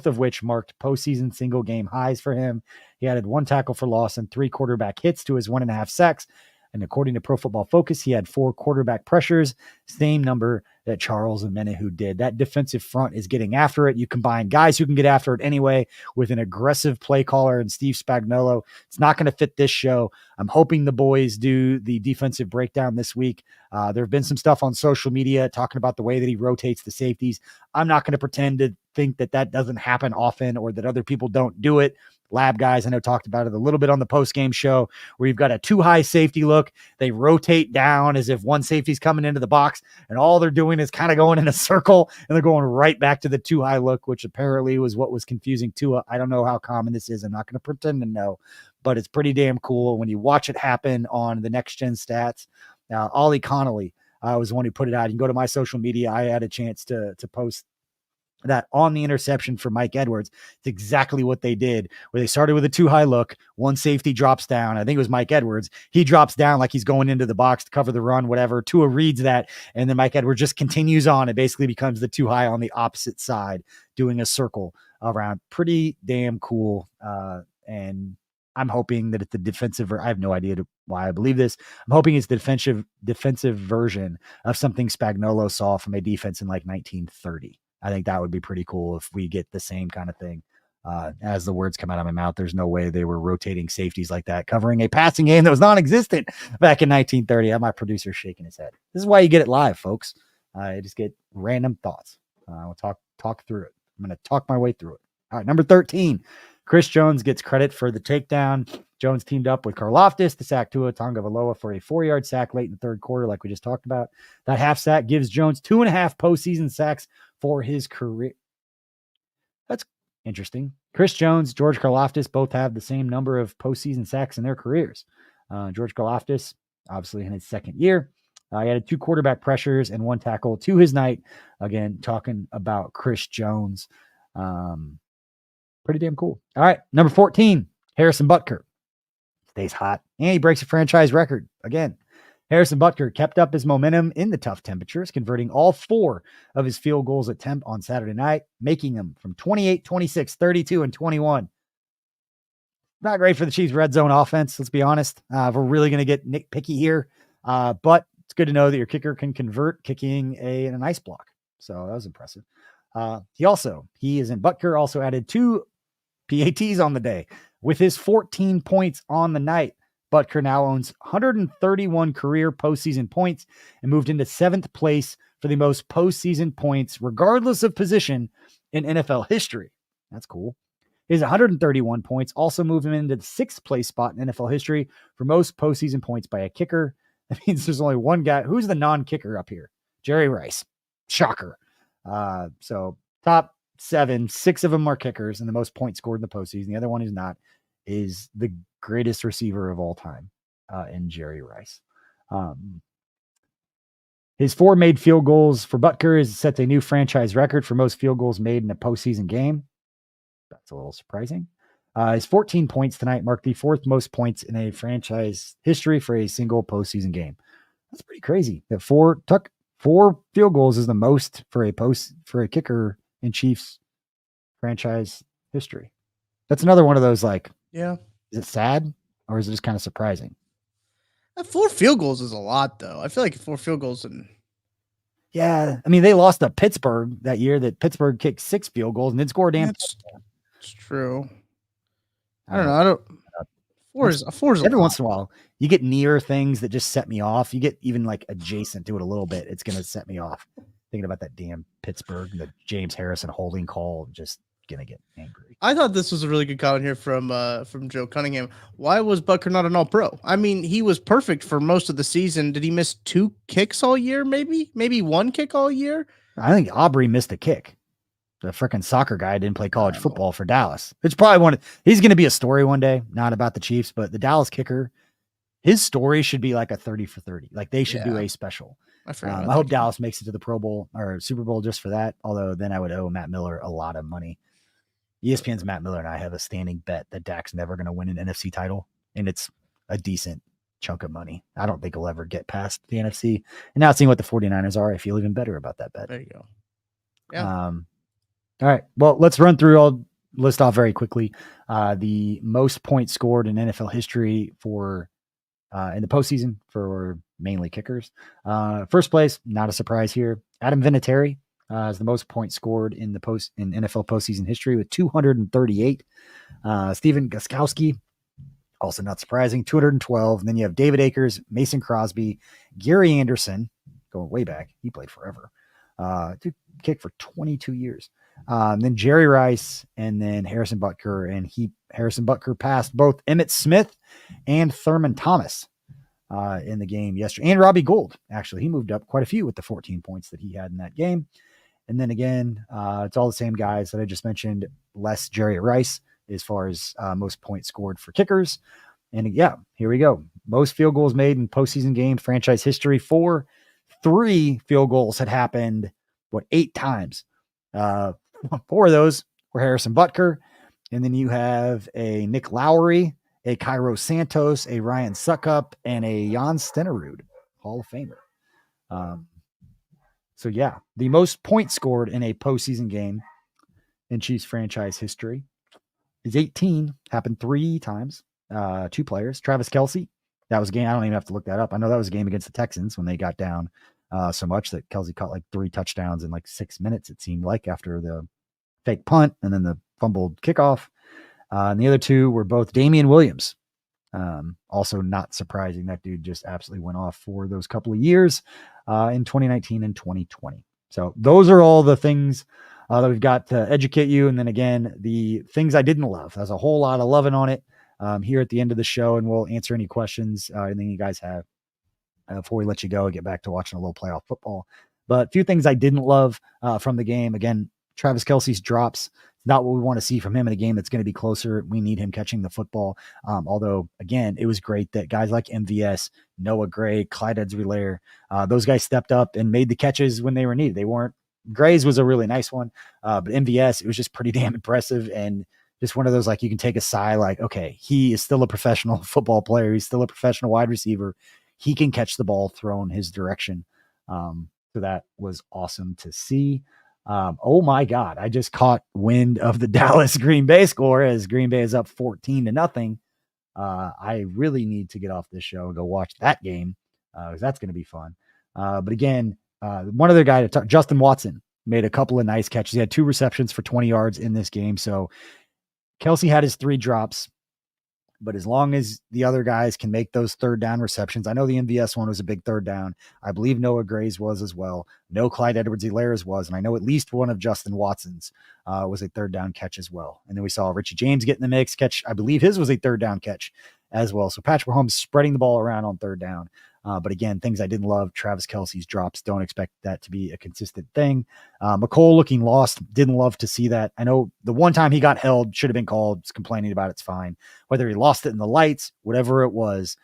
of which marked postseason single game highs for him. He added 1 tackle for loss and 3 quarterback hits to his 1.5 sacks. And according to Pro Football Focus, he had 4 quarterback pressures, same number that Charles Omenihu did. That defensive front is getting after it. You combine guys who can get after it anyway with an aggressive play caller and Steve Spagnuolo. It's not going to fit this show. I'm hoping the boys do the defensive breakdown this week. There have been some stuff on social media talking about the way that he rotates the safeties. I'm not going to pretend to think that that doesn't happen often or that other people don't do it. Lab guys, I know, talked about it a little bit on the post-game show where you've got a 2-high safety look. They rotate down as if one safety's coming into the box and all they're doing is kind of going in a circle and they're going right back to the 2-high look, which apparently was what was confusing Tua. I don't know how common this is. I'm not going to pretend to know, but it's pretty damn cool when you watch it happen on the Next Gen Stats. Ollie Connolly was the one who put it out. You can go to my social media. I had a chance to post that on the interception for Mike Edwards. It's exactly what they did, where they started with a 2-high look. One safety drops down. I think it was Mike Edwards. He drops down like he's going into the box to cover the run, whatever. Tua reads that, and then Mike Edwards just continues on. It basically becomes the 2-high on the opposite side, doing a circle around. Pretty damn cool. And I'm hoping that it's the defensive, I have no idea why I believe this. I'm hoping it's the defensive version of something Spagnuolo saw from a defense in like 1930. I think that would be pretty cool if we get the same kind of thing. As the words come out of my mouth, there's no way they were rotating safeties like that, covering a passing game that was non-existent back in 1930. I have my producer shaking his head. This is why you get it live, folks. I just get random thoughts. We'll talk through it. I'm going to talk my way through it. All right, number 13. Chris Jones gets credit for the takedown. Jones teamed up with Karlaftis to sack Tua Tagovailoa for a 4-yard sack late in the third quarter, like we just talked about. That half sack gives Jones 2.5 postseason sacks for his career. That's interesting. Chris Jones, George Karlaftis both have the same number of postseason sacks in their careers. George Karlaftis, obviously in his second year, he had 2 quarterback pressures and 1 tackle to his night. Again, talking about Chris Jones. Pretty damn cool. All right, number 14, Harrison Butker. Stays hot, and he breaks a franchise record again. Harrison Butker kept up his momentum in the tough temperatures, converting all 4 of his field goals at temp on Saturday night, making them from 28, 26, 32, and 21. Not great for the Chiefs' red zone offense, let's be honest. We're really going to get nitpicky here, but it's good to know that your kicker can convert kicking an ice block. So that was impressive. He is in Butker, also added 2 PATs on the day with his 14 points on the night. Butker now owns 131 career postseason points and moved into 7th place for the most postseason points, regardless of position, in NFL history. That's cool. His 131 points also moved him into the 6th place spot in NFL history for most postseason points by a kicker. That means there's only one guy. Who's the non-kicker up here? Jerry Rice. Shocker. So top 7, 6 of them are kickers, and the most points scored in the postseason. The other one is not, is the greatest receiver of all time in Jerry Rice. His 4 made field goals for Butker sets a new franchise record for most field goals made in a postseason game. That's a little surprising. His 14 points tonight marked the 4th most points in a franchise history for a single postseason game. That's pretty crazy. That 4 field goals is the most for a kicker in Chiefs franchise history. That's another one of those, like, Yeah. is it sad or is it just kind of surprising? 4 field goals is a lot, though. I feel like 4 field goals and yeah, I mean, they lost to Pittsburgh that year. That Pittsburgh kicked 6 field goals and didn't score a damn. It's true. I don't know. Four is every once in a while you get near things that just set me off. You get even like adjacent to it a little bit, it's gonna set me off. Thinking about that damn Pittsburgh, the James Harrison holding call, just gonna get angry. I thought this was a really good comment here from Joe Cunningham. Why was Butker not an All-Pro? I mean, he was perfect for most of the season. Did he miss 2 kicks all year? Maybe 1 kick all year. I think Aubrey missed a kick. The freaking soccer guy didn't play college football for Dallas. It's probably he's going to be a story one day, not about the Chiefs, but the Dallas kicker, his story should be like a 30 for 30. Like they should do a special. I hope Dallas makes it to the Pro Bowl or Super Bowl just for that. Although then I would owe Matt Miller a lot of money. ESPN's Matt Miller and I have a standing bet that Dak's never going to win an NFC title. And it's a decent chunk of money. I don't think he'll ever get past the NFC. And now seeing what the 49ers are, I feel even better about that bet. There you go. Yeah. All right. Well, let's run through. I'll list off very quickly the most points scored in NFL history for in the postseason for mainly kickers. First place, not a surprise here. Adam Vinatieri is the most points scored in NFL postseason history with 238. Steven Gostkowski, also not surprising, 212. And then you have David Akers, Mason Crosby, Gary Anderson, going way back. He played forever. Dude kicked for 22 years. Then Jerry Rice and then Harrison Butker, and Harrison Butker passed both Emmitt Smith and Thurman Thomas in the game yesterday. And Robbie Gould, actually, he moved up quite a few with the 14 points that he had in that game. And then again, it's all the same guys that I just mentioned, less Jerry Rice as far as most points scored for kickers. And yeah, here we go. Most field goals made in postseason game franchise history. 3 field goals had happened, 8 times. 4 of those were Harrison Butker. And then you have a Nick Lowry, a Cairo Santos, a Ryan Suckup, and a Jan Stenerud, Hall of Famer. So yeah, the most points scored in a postseason game in Chiefs franchise history is 18. Happened 3 times. 2 players. Travis Kelce. That was a game. I don't even have to look that up. I know that was a game against the Texans when they got down so much that Kelce caught like 3 touchdowns in like 6 minutes, it seemed like, after the fake punt and then the fumbled kickoff. And the other 2 were both Damian Williams. Also not surprising. That dude just absolutely went off for those couple of years in 2019 and 2020. So those are all the things that we've got to educate you. And then again, the things I didn't love. There's a whole lot of loving on it here at the end of the show, and we'll answer any questions anything you guys have before we let you go and get back to watching a little playoff football. But a few things I didn't love from the game. Again, Travis Kelce's drops, not what we want to see from him in a game that's going to be closer. We need him catching the football. Although, again, it was great that guys like MVS, Noah Gray, Clyde Edwards-Helaire, those guys stepped up and made the catches when they were needed. They weren't. Gray's was a really nice one, but MVS, it was just pretty damn impressive, and just one of those, like, you can take a sigh, like, okay, he is still a professional football player. He's still a professional wide receiver. He can catch the ball thrown his direction. So that was awesome to see. Oh my God. I just caught wind of the Dallas Green Bay score as Green Bay is up 14-0. I really need to get off this show and go watch that game because that's going to be fun. But again, one other guy to talk, Justin Watson, made a couple of nice catches. He had 2 receptions for 20 yards in this game. So Kelce had his 3 drops, but as long as the other guys can make those 3rd down receptions, I know the MVS one was a big 3rd down. I believe Noah Gray's was as well. No, Clyde Edwards-Helaire's was, and I know at least one of Justin Watson's was a 3rd down catch as well. And then we saw Richie James get in the mix catch. I believe his was a 3rd down catch as well. So Patrick Mahomes spreading the ball around on 3rd down. But again, things I didn't love, Travis Kelce's drops. Don't expect that to be a consistent thing. McCole looking lost. Didn't love to see that. I know the one time he got held should have been called. Just complaining about it's fine. Whether he lost it in the lights, whatever it was,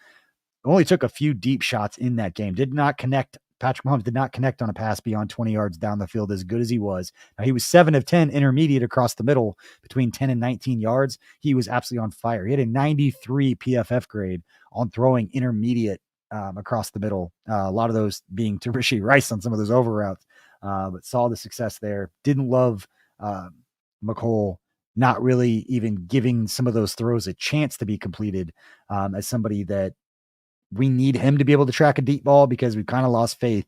only took a few deep shots in that game. Did not connect Patrick Mahomes did not connect on a pass beyond 20 yards down the field as good as he was. Now, he was 7 of 10 intermediate across the middle between 10 and 19 yards. He was absolutely on fire. He had a 93 PFF grade on throwing intermediate across the middle. A lot of those being to Rashee Rice on some of those over routes, but saw the success there. Didn't love McCole not really even giving some of those throws a chance to be completed as somebody that we need him to be able to track a deep ball, because we've kind of lost faith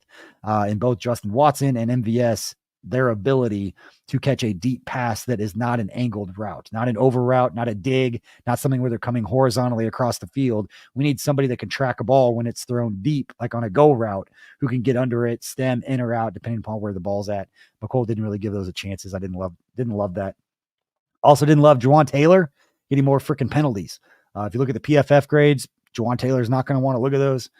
in both Justin Watson and MVS, their ability to catch a deep pass that is not an angled route, not an over route, not a dig, not something where they're coming horizontally across the field. We need somebody that can track a ball when it's thrown deep, like on a go route, who can get under it, stem in or out, depending upon where the ball's at. McCole didn't really give those a chances. I didn't love that. Also didn't love Juwan Taylor getting more freaking penalties. If you look at the PFF grades, Juwan Taylor's not going to want to look at those.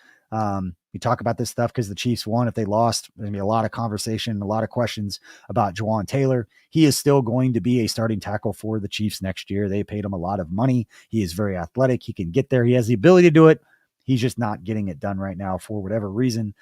We talk about this stuff because the Chiefs won. If they lost, there's going to be a lot of conversation, a lot of questions about Juwan Taylor. He is still going to be a starting tackle for the Chiefs next year. They paid him a lot of money. He is very athletic. He can get there. He has the ability to do it. He's just not getting it done right now for whatever reason.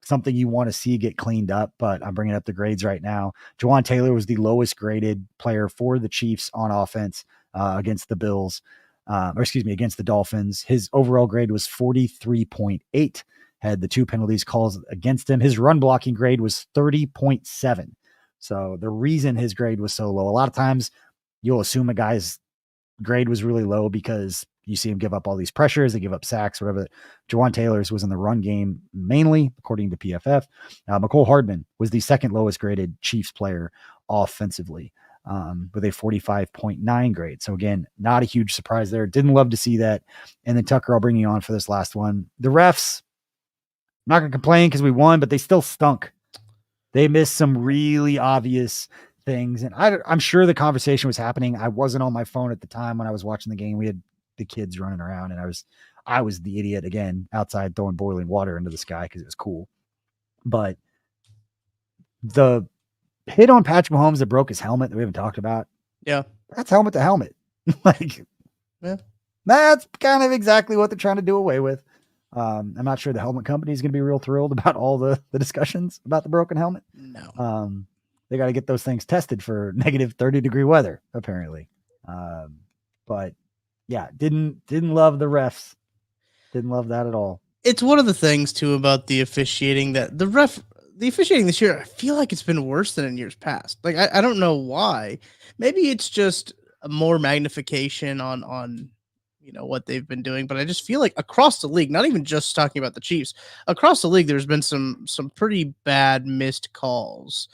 Something you want to see get cleaned up, but I'm bringing up the grades right now. Juwan Taylor was the lowest graded player for the Chiefs on offense against the Bills. Against the Dolphins. His overall grade was 43.8, had the 2 penalties calls against him. His run blocking grade was 30.7. So the reason his grade was so low, a lot of times you'll assume a guy's grade was really low because you see him give up all these pressures, they give up sacks, whatever. Juwan Taylor's was in the run game mainly, according to PFF. McCole Hardman was the second lowest graded Chiefs player offensively, with a 45.9 grade. So again, not a huge surprise there. Didn't love to see that. And then Tucker, I'll bring you on for this last one. The refs, I'm not going to complain because we won, but they still stunk. They missed some really obvious things. And I'm sure the conversation was happening. I wasn't on my phone at the time when I was watching the game. We had the kids running around, and I was the idiot again outside throwing boiling water into the sky because it was cool. But the hit on Patrick Mahomes that broke his helmet that we haven't talked about. Yeah. That's helmet to helmet. That's kind of exactly what they're trying to do away with. I'm not sure the helmet company is going to be real thrilled about all the discussions about the broken helmet. No. They got to get those things tested for negative 30-degree weather, apparently. But yeah, didn't love the refs. Didn't love that at all. It's one of the things too about the officiating that the officiating this year, I feel like it's been worse than in years past. Like, I don't know why. Maybe it's just a more magnification on what they've been doing, but I just feel like across the league, not even just talking about the Chiefs, across the league, there's been some pretty bad missed calls.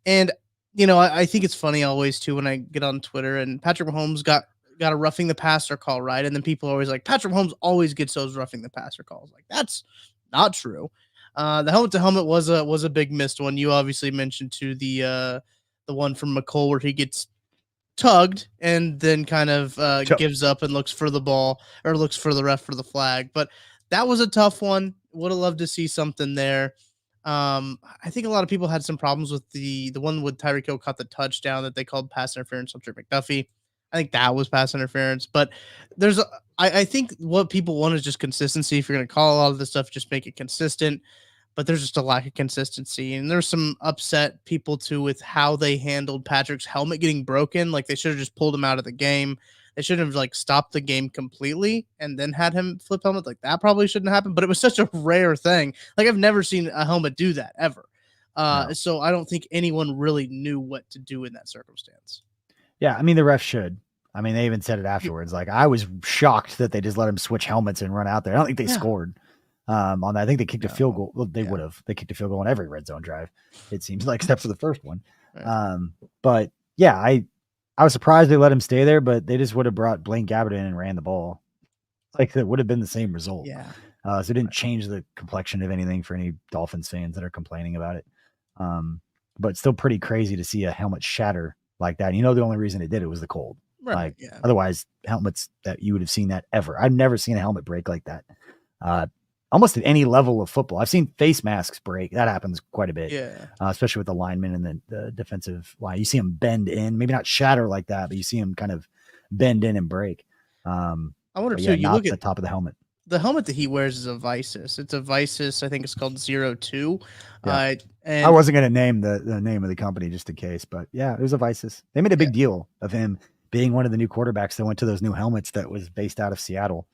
And, I think it's funny always too when I get on Twitter and Patrick Mahomes got a roughing the passer call, right? And then people are always like, Patrick Mahomes always gets those roughing the passer calls. Like, that's not true. The helmet to helmet was a big missed one. You obviously mentioned to the one from McCole where he gets tugged and then kind of gives up and looks for the ball or looks for the ref for the flag. But that was a tough one. Would have loved to see something there. I think a lot of people had some problems with the one with Tyreek Hill caught the touchdown that they called pass interference on Trey McDuffie. I think that was pass interference, but I think what people want is just consistency. If you're going to call a lot of this stuff, just make it consistent. But there's just a lack of consistency. And there's some upset people too with how they handled Patrick's helmet getting broken. Like, they should have just pulled him out of the game. They should have stopped the game completely and then had him flip helmet. Like, that probably shouldn't happen, but it was such a rare thing. Like, I've never seen a helmet do that ever. No. So I don't think anyone really knew what to do in that circumstance. Yeah. I mean, the ref should. I mean, they even said it afterwards. Like, I was shocked that they just let him switch helmets and run out there. I don't think they scored on that. I think they kicked a field goal. Well, they would have. They kicked a field goal on every red zone drive, it seems like, except for the first one. Right. But yeah, I was surprised they let him stay there, but they just would have brought Blaine Gabbert in and ran the ball. Like, that would have been the same result. Yeah. So it didn't change the complexion of anything for any Dolphins fans that are complaining about it. But it's still pretty crazy to see a helmet shatter like that. And the only reason it did it was the cold. Right. Otherwise, helmets that you would have seen that ever. I've never seen a helmet break like that. Almost at any level of football. I've seen face masks break. That happens quite a bit. Yeah. Especially with the linemen and the defensive line. You see them bend in, maybe not shatter like that, but you see them kind of bend in and break. I wonder too, you look at the top of the helmet. the helmet that he wears is a Visus. It's a Visus. I think it's called 02. Yeah. And I wasn't going to name the name of the company just in case, but yeah, it was a Visus. They made a big deal of him being one of the new quarterbacks that went to those new helmets that was based out of Seattle.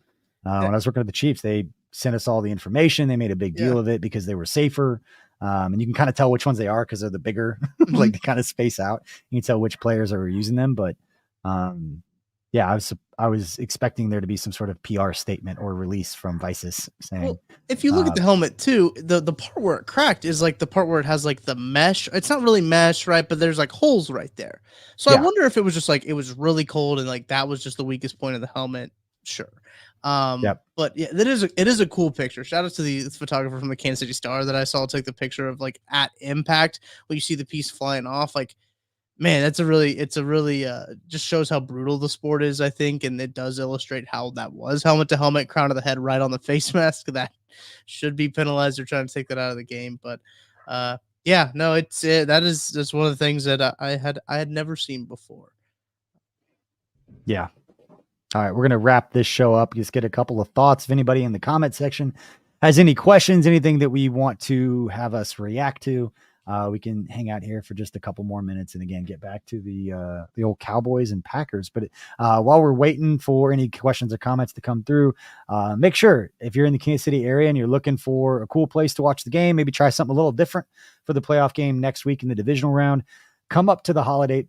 When I was working with the Chiefs, they sent us all the information. They made a big deal of it because they were safer. And you can kind of tell which ones they are because they're the bigger, like they kind of space out. You can tell which players are using them. But yeah, I was expecting there to be some sort of PR statement or release from Visus saying. Well, if you look at the helmet too, the part where it cracked is like the part where it has like the mesh. It's not really mesh, right? But there's like holes right there. So I wonder if it was just like it was really cold and like that was just the weakest point of the helmet. Sure. But yeah, it is a cool picture. Shout out to the photographer from the Kansas City Star that I saw take the picture of like at impact when you see the piece flying off. Like, man, it's a really just shows how brutal the sport is, I think, and it does illustrate how that was helmet to helmet, crown of the head right on the face mask. That should be penalized. They're trying to take that out of the game, but yeah, no, that's one of the things that I had never seen before. Yeah. All right, we're going to wrap this show up. Just get a couple of thoughts. If anybody in the comment section has any questions, anything that we want to have us react to, we can hang out here for just a couple more minutes and again get back to the old Cowboys and Packers. But while we're waiting for any questions or comments to come through, make sure if you're in the Kansas City area and you're looking for a cool place to watch the game, maybe try something a little different for the playoff game next week in the divisional round. Come up to Holiday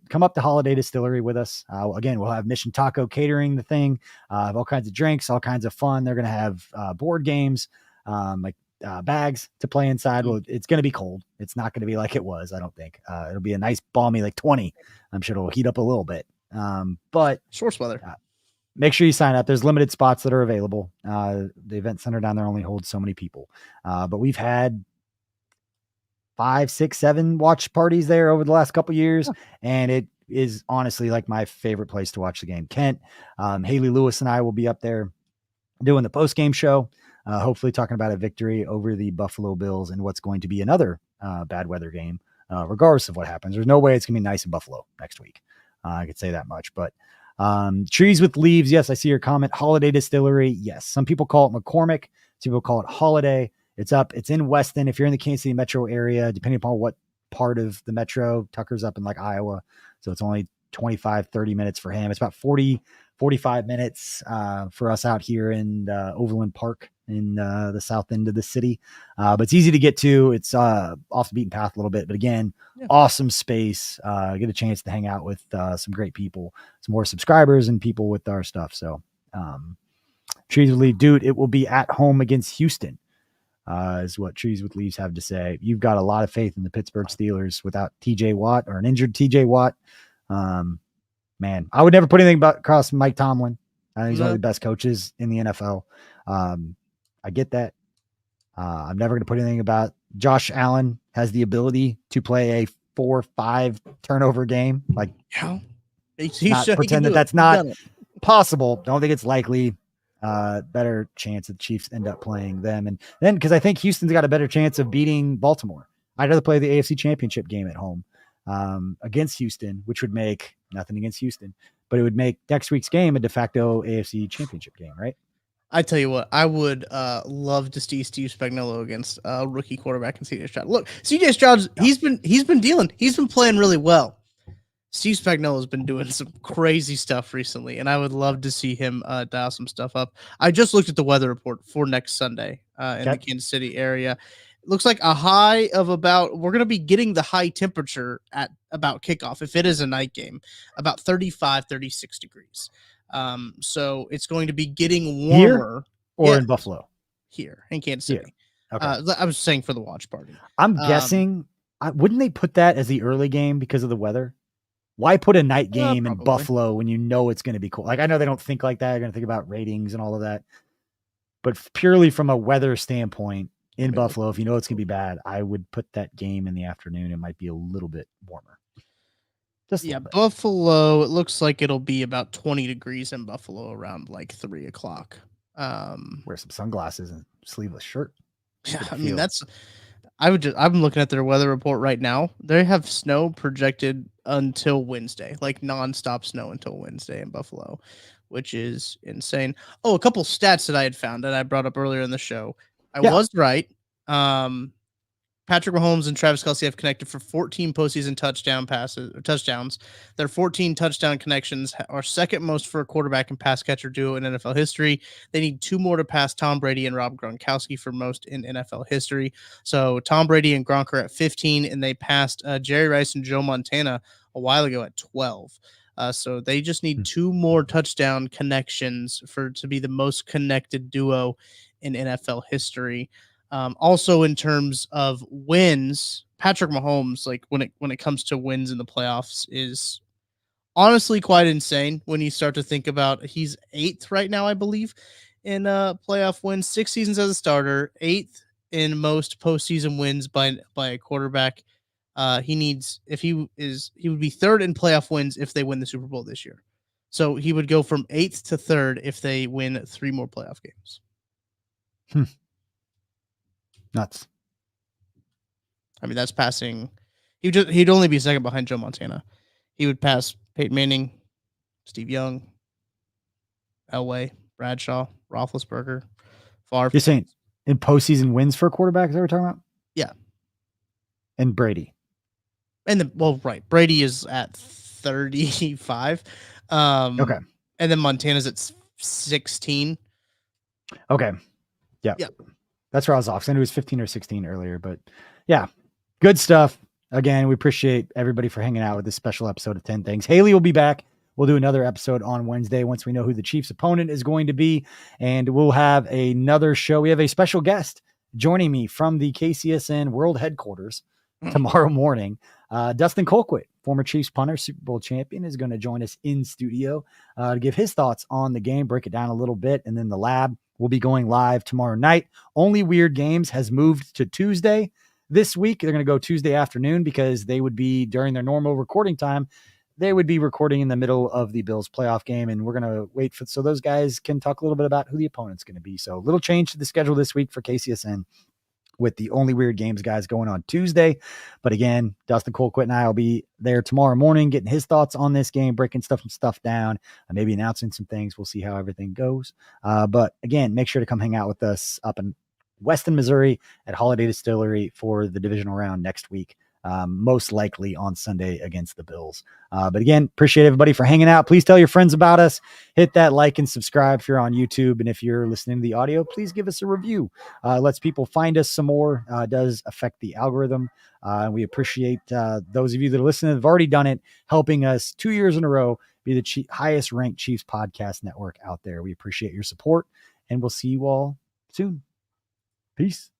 Distillery with us. Again, we'll have Mission Taco catering the thing, have all kinds of drinks, all kinds of fun. They're going to have board games, bags to play inside. Well, it's going to be cold. It's not going to be like it was, I don't think. It'll be a nice balmy, like 20. I'm sure it'll heat up a little bit. But shorts weather. Make sure you sign up. There's limited spots that are available. The event center down there only holds so many people. But we've had 5, 6, 7 watch parties there over the last couple of years. And it is honestly like my favorite place to watch the game. Kent, Haley Lewis and I will be up there doing the post-game show, hopefully talking about a victory over the Buffalo Bills and what's going to be another bad weather game, regardless of what happens. There's no way it's going to be nice in Buffalo next week. I could say that much, but Trees with Leaves. Yes, I see your comment. Holiday Distillery. Yes. Some people call it McCormick. Some people call it Holiday. It's in Weston. If you're in the Kansas City metro area, depending upon what part of the metro, Tucker's up in like Iowa. So it's only 25, 30 minutes for him. It's about 40, 45 minutes for us out here in Overland Park in the south end of the city. But it's easy to get to. It's off the beaten path a little bit, but again, awesome space. Get a chance to hang out with some great people, some more subscribers and people with our stuff. So Trees with Leaves, dude, it will be at home against Houston. Is what Trees with Leaves have to say. You've got a lot of faith in the Pittsburgh Steelers without TJ Watt or an injured TJ Watt. Man, I would never put anything across Mike Tomlin. He's one of the best coaches in the NFL. I get that. I'm never going to put anything about Josh Allen has the ability to play a 4-5 turnover game. Like, pretend that's not possible. Don't think it's likely. Better chance that the Chiefs end up playing them. And then, because I think Houston's got a better chance of beating Baltimore. I'd rather play the AFC Championship game at home against Houston, which would make nothing against Houston, but it would make next week's game a de facto AFC Championship game, right? I tell you what, I would love to see Steve Spagnuolo against rookie quarterback and CJ Stroud. Look, CJ Stroud, he's been playing really well. Steve Spagnuolo has been doing some crazy stuff recently, and I would love to see him dial some stuff up. I just looked at the weather report for next Sunday in the Kansas City area. It looks like a high of we're going to be getting the high temperature at about kickoff, if it is a night game, about 35, 36 degrees. So it's going to be getting warmer. Here in Buffalo? Here in Kansas City. Okay. I was saying for the watch party. I'm guessing, wouldn't they put that as the early game because of the weather? Why put a night game in Buffalo when you know it's going to be cold? Like, I know they don't think like that. They're going to think about ratings and all of that. But purely from a weather standpoint in Buffalo, if you know it's going to be bad, I would put that game in the afternoon. It might be a little bit warmer. Buffalo, it looks like it'll be about 20 degrees in Buffalo around like 3 o'clock. Wear some sunglasses and sleeveless shirt. Yeah, I mean, I'm looking at their weather report right now. They have snow projected until Wednesday, like nonstop snow until Wednesday in Buffalo, which is insane. Oh, a couple stats that I had found that I brought up earlier in the show. I Yeah. was right. Patrick Mahomes and Travis Kelce have connected for 14 postseason touchdowns. Their 14 touchdown connections are second most for a quarterback and pass catcher duo in NFL history. They need 2 more to pass Tom Brady and Rob Gronkowski for most in NFL history. So Tom Brady and Gronk are at 15, and they passed Jerry Rice and Joe Montana a while ago at 12. So they just need 2 more touchdown connections to be the most connected duo in NFL history. Also, in terms of wins, Patrick Mahomes, like when it comes to wins in the playoffs, is honestly quite insane when you start to think about. He's 8th right now, I believe, in playoff wins. 6 seasons as a starter, 8th in most postseason wins by a quarterback. He would be 3rd in playoff wins if they win the Super Bowl this year. So he would go from 8th to 3rd if they win 3 more playoff games. Nuts. I mean, that's passing. He'd only be second behind Joe Montana. He would pass Peyton Manning, Steve Young, Elway, Bradshaw, Roethlisberger, Favre. You're saying in postseason wins for quarterbacks that we're talking about? Yeah. And Brady. Right. Brady is at 35. Okay. And then Montana's at 16. Okay. Yeah. Yeah. That's where I was off. I knew it was 15 or 16 earlier, but yeah, good stuff. Again, we appreciate everybody for hanging out with this special episode of 10 Things. Haley will be back. We'll do another episode on Wednesday once we know who the Chiefs opponent is going to be. And we'll have another show. We have a special guest joining me from the KCSN World Headquarters tomorrow morning. Dustin Colquitt, former Chiefs punter, Super Bowl champion, is going to join us in studio to give his thoughts on the game, break it down a little bit. And then the lab will be going live tomorrow night. Only Weird Games has moved to Tuesday this week. They're going to go Tuesday afternoon because they would be during their normal recording time. They would be recording in the middle of the Bills playoff game. And we're going to wait so those guys can talk a little bit about who the opponent's going to be. So a little change to the schedule this week for KCSN, with the Only Weird Games guys going on Tuesday. But again, Dustin Colquitt and I will be there tomorrow morning, getting his thoughts on this game, breaking stuff down, and maybe announcing some things. We'll see how everything goes. But again, make sure to come hang out with us up in Weston, Missouri at Holiday Distillery for the divisional round next week. Most likely on Sunday against the Bills. But again, appreciate everybody for hanging out. Please tell your friends about us. Hit that like and subscribe if you're on YouTube. And if you're listening to the audio, please give us a review. Lets people find us some more. Does affect the algorithm. We appreciate those of you that are listening, have already done it, helping us 2 years in a row be the highest ranked Chiefs podcast network out there. We appreciate your support, and we'll see you all soon. Peace.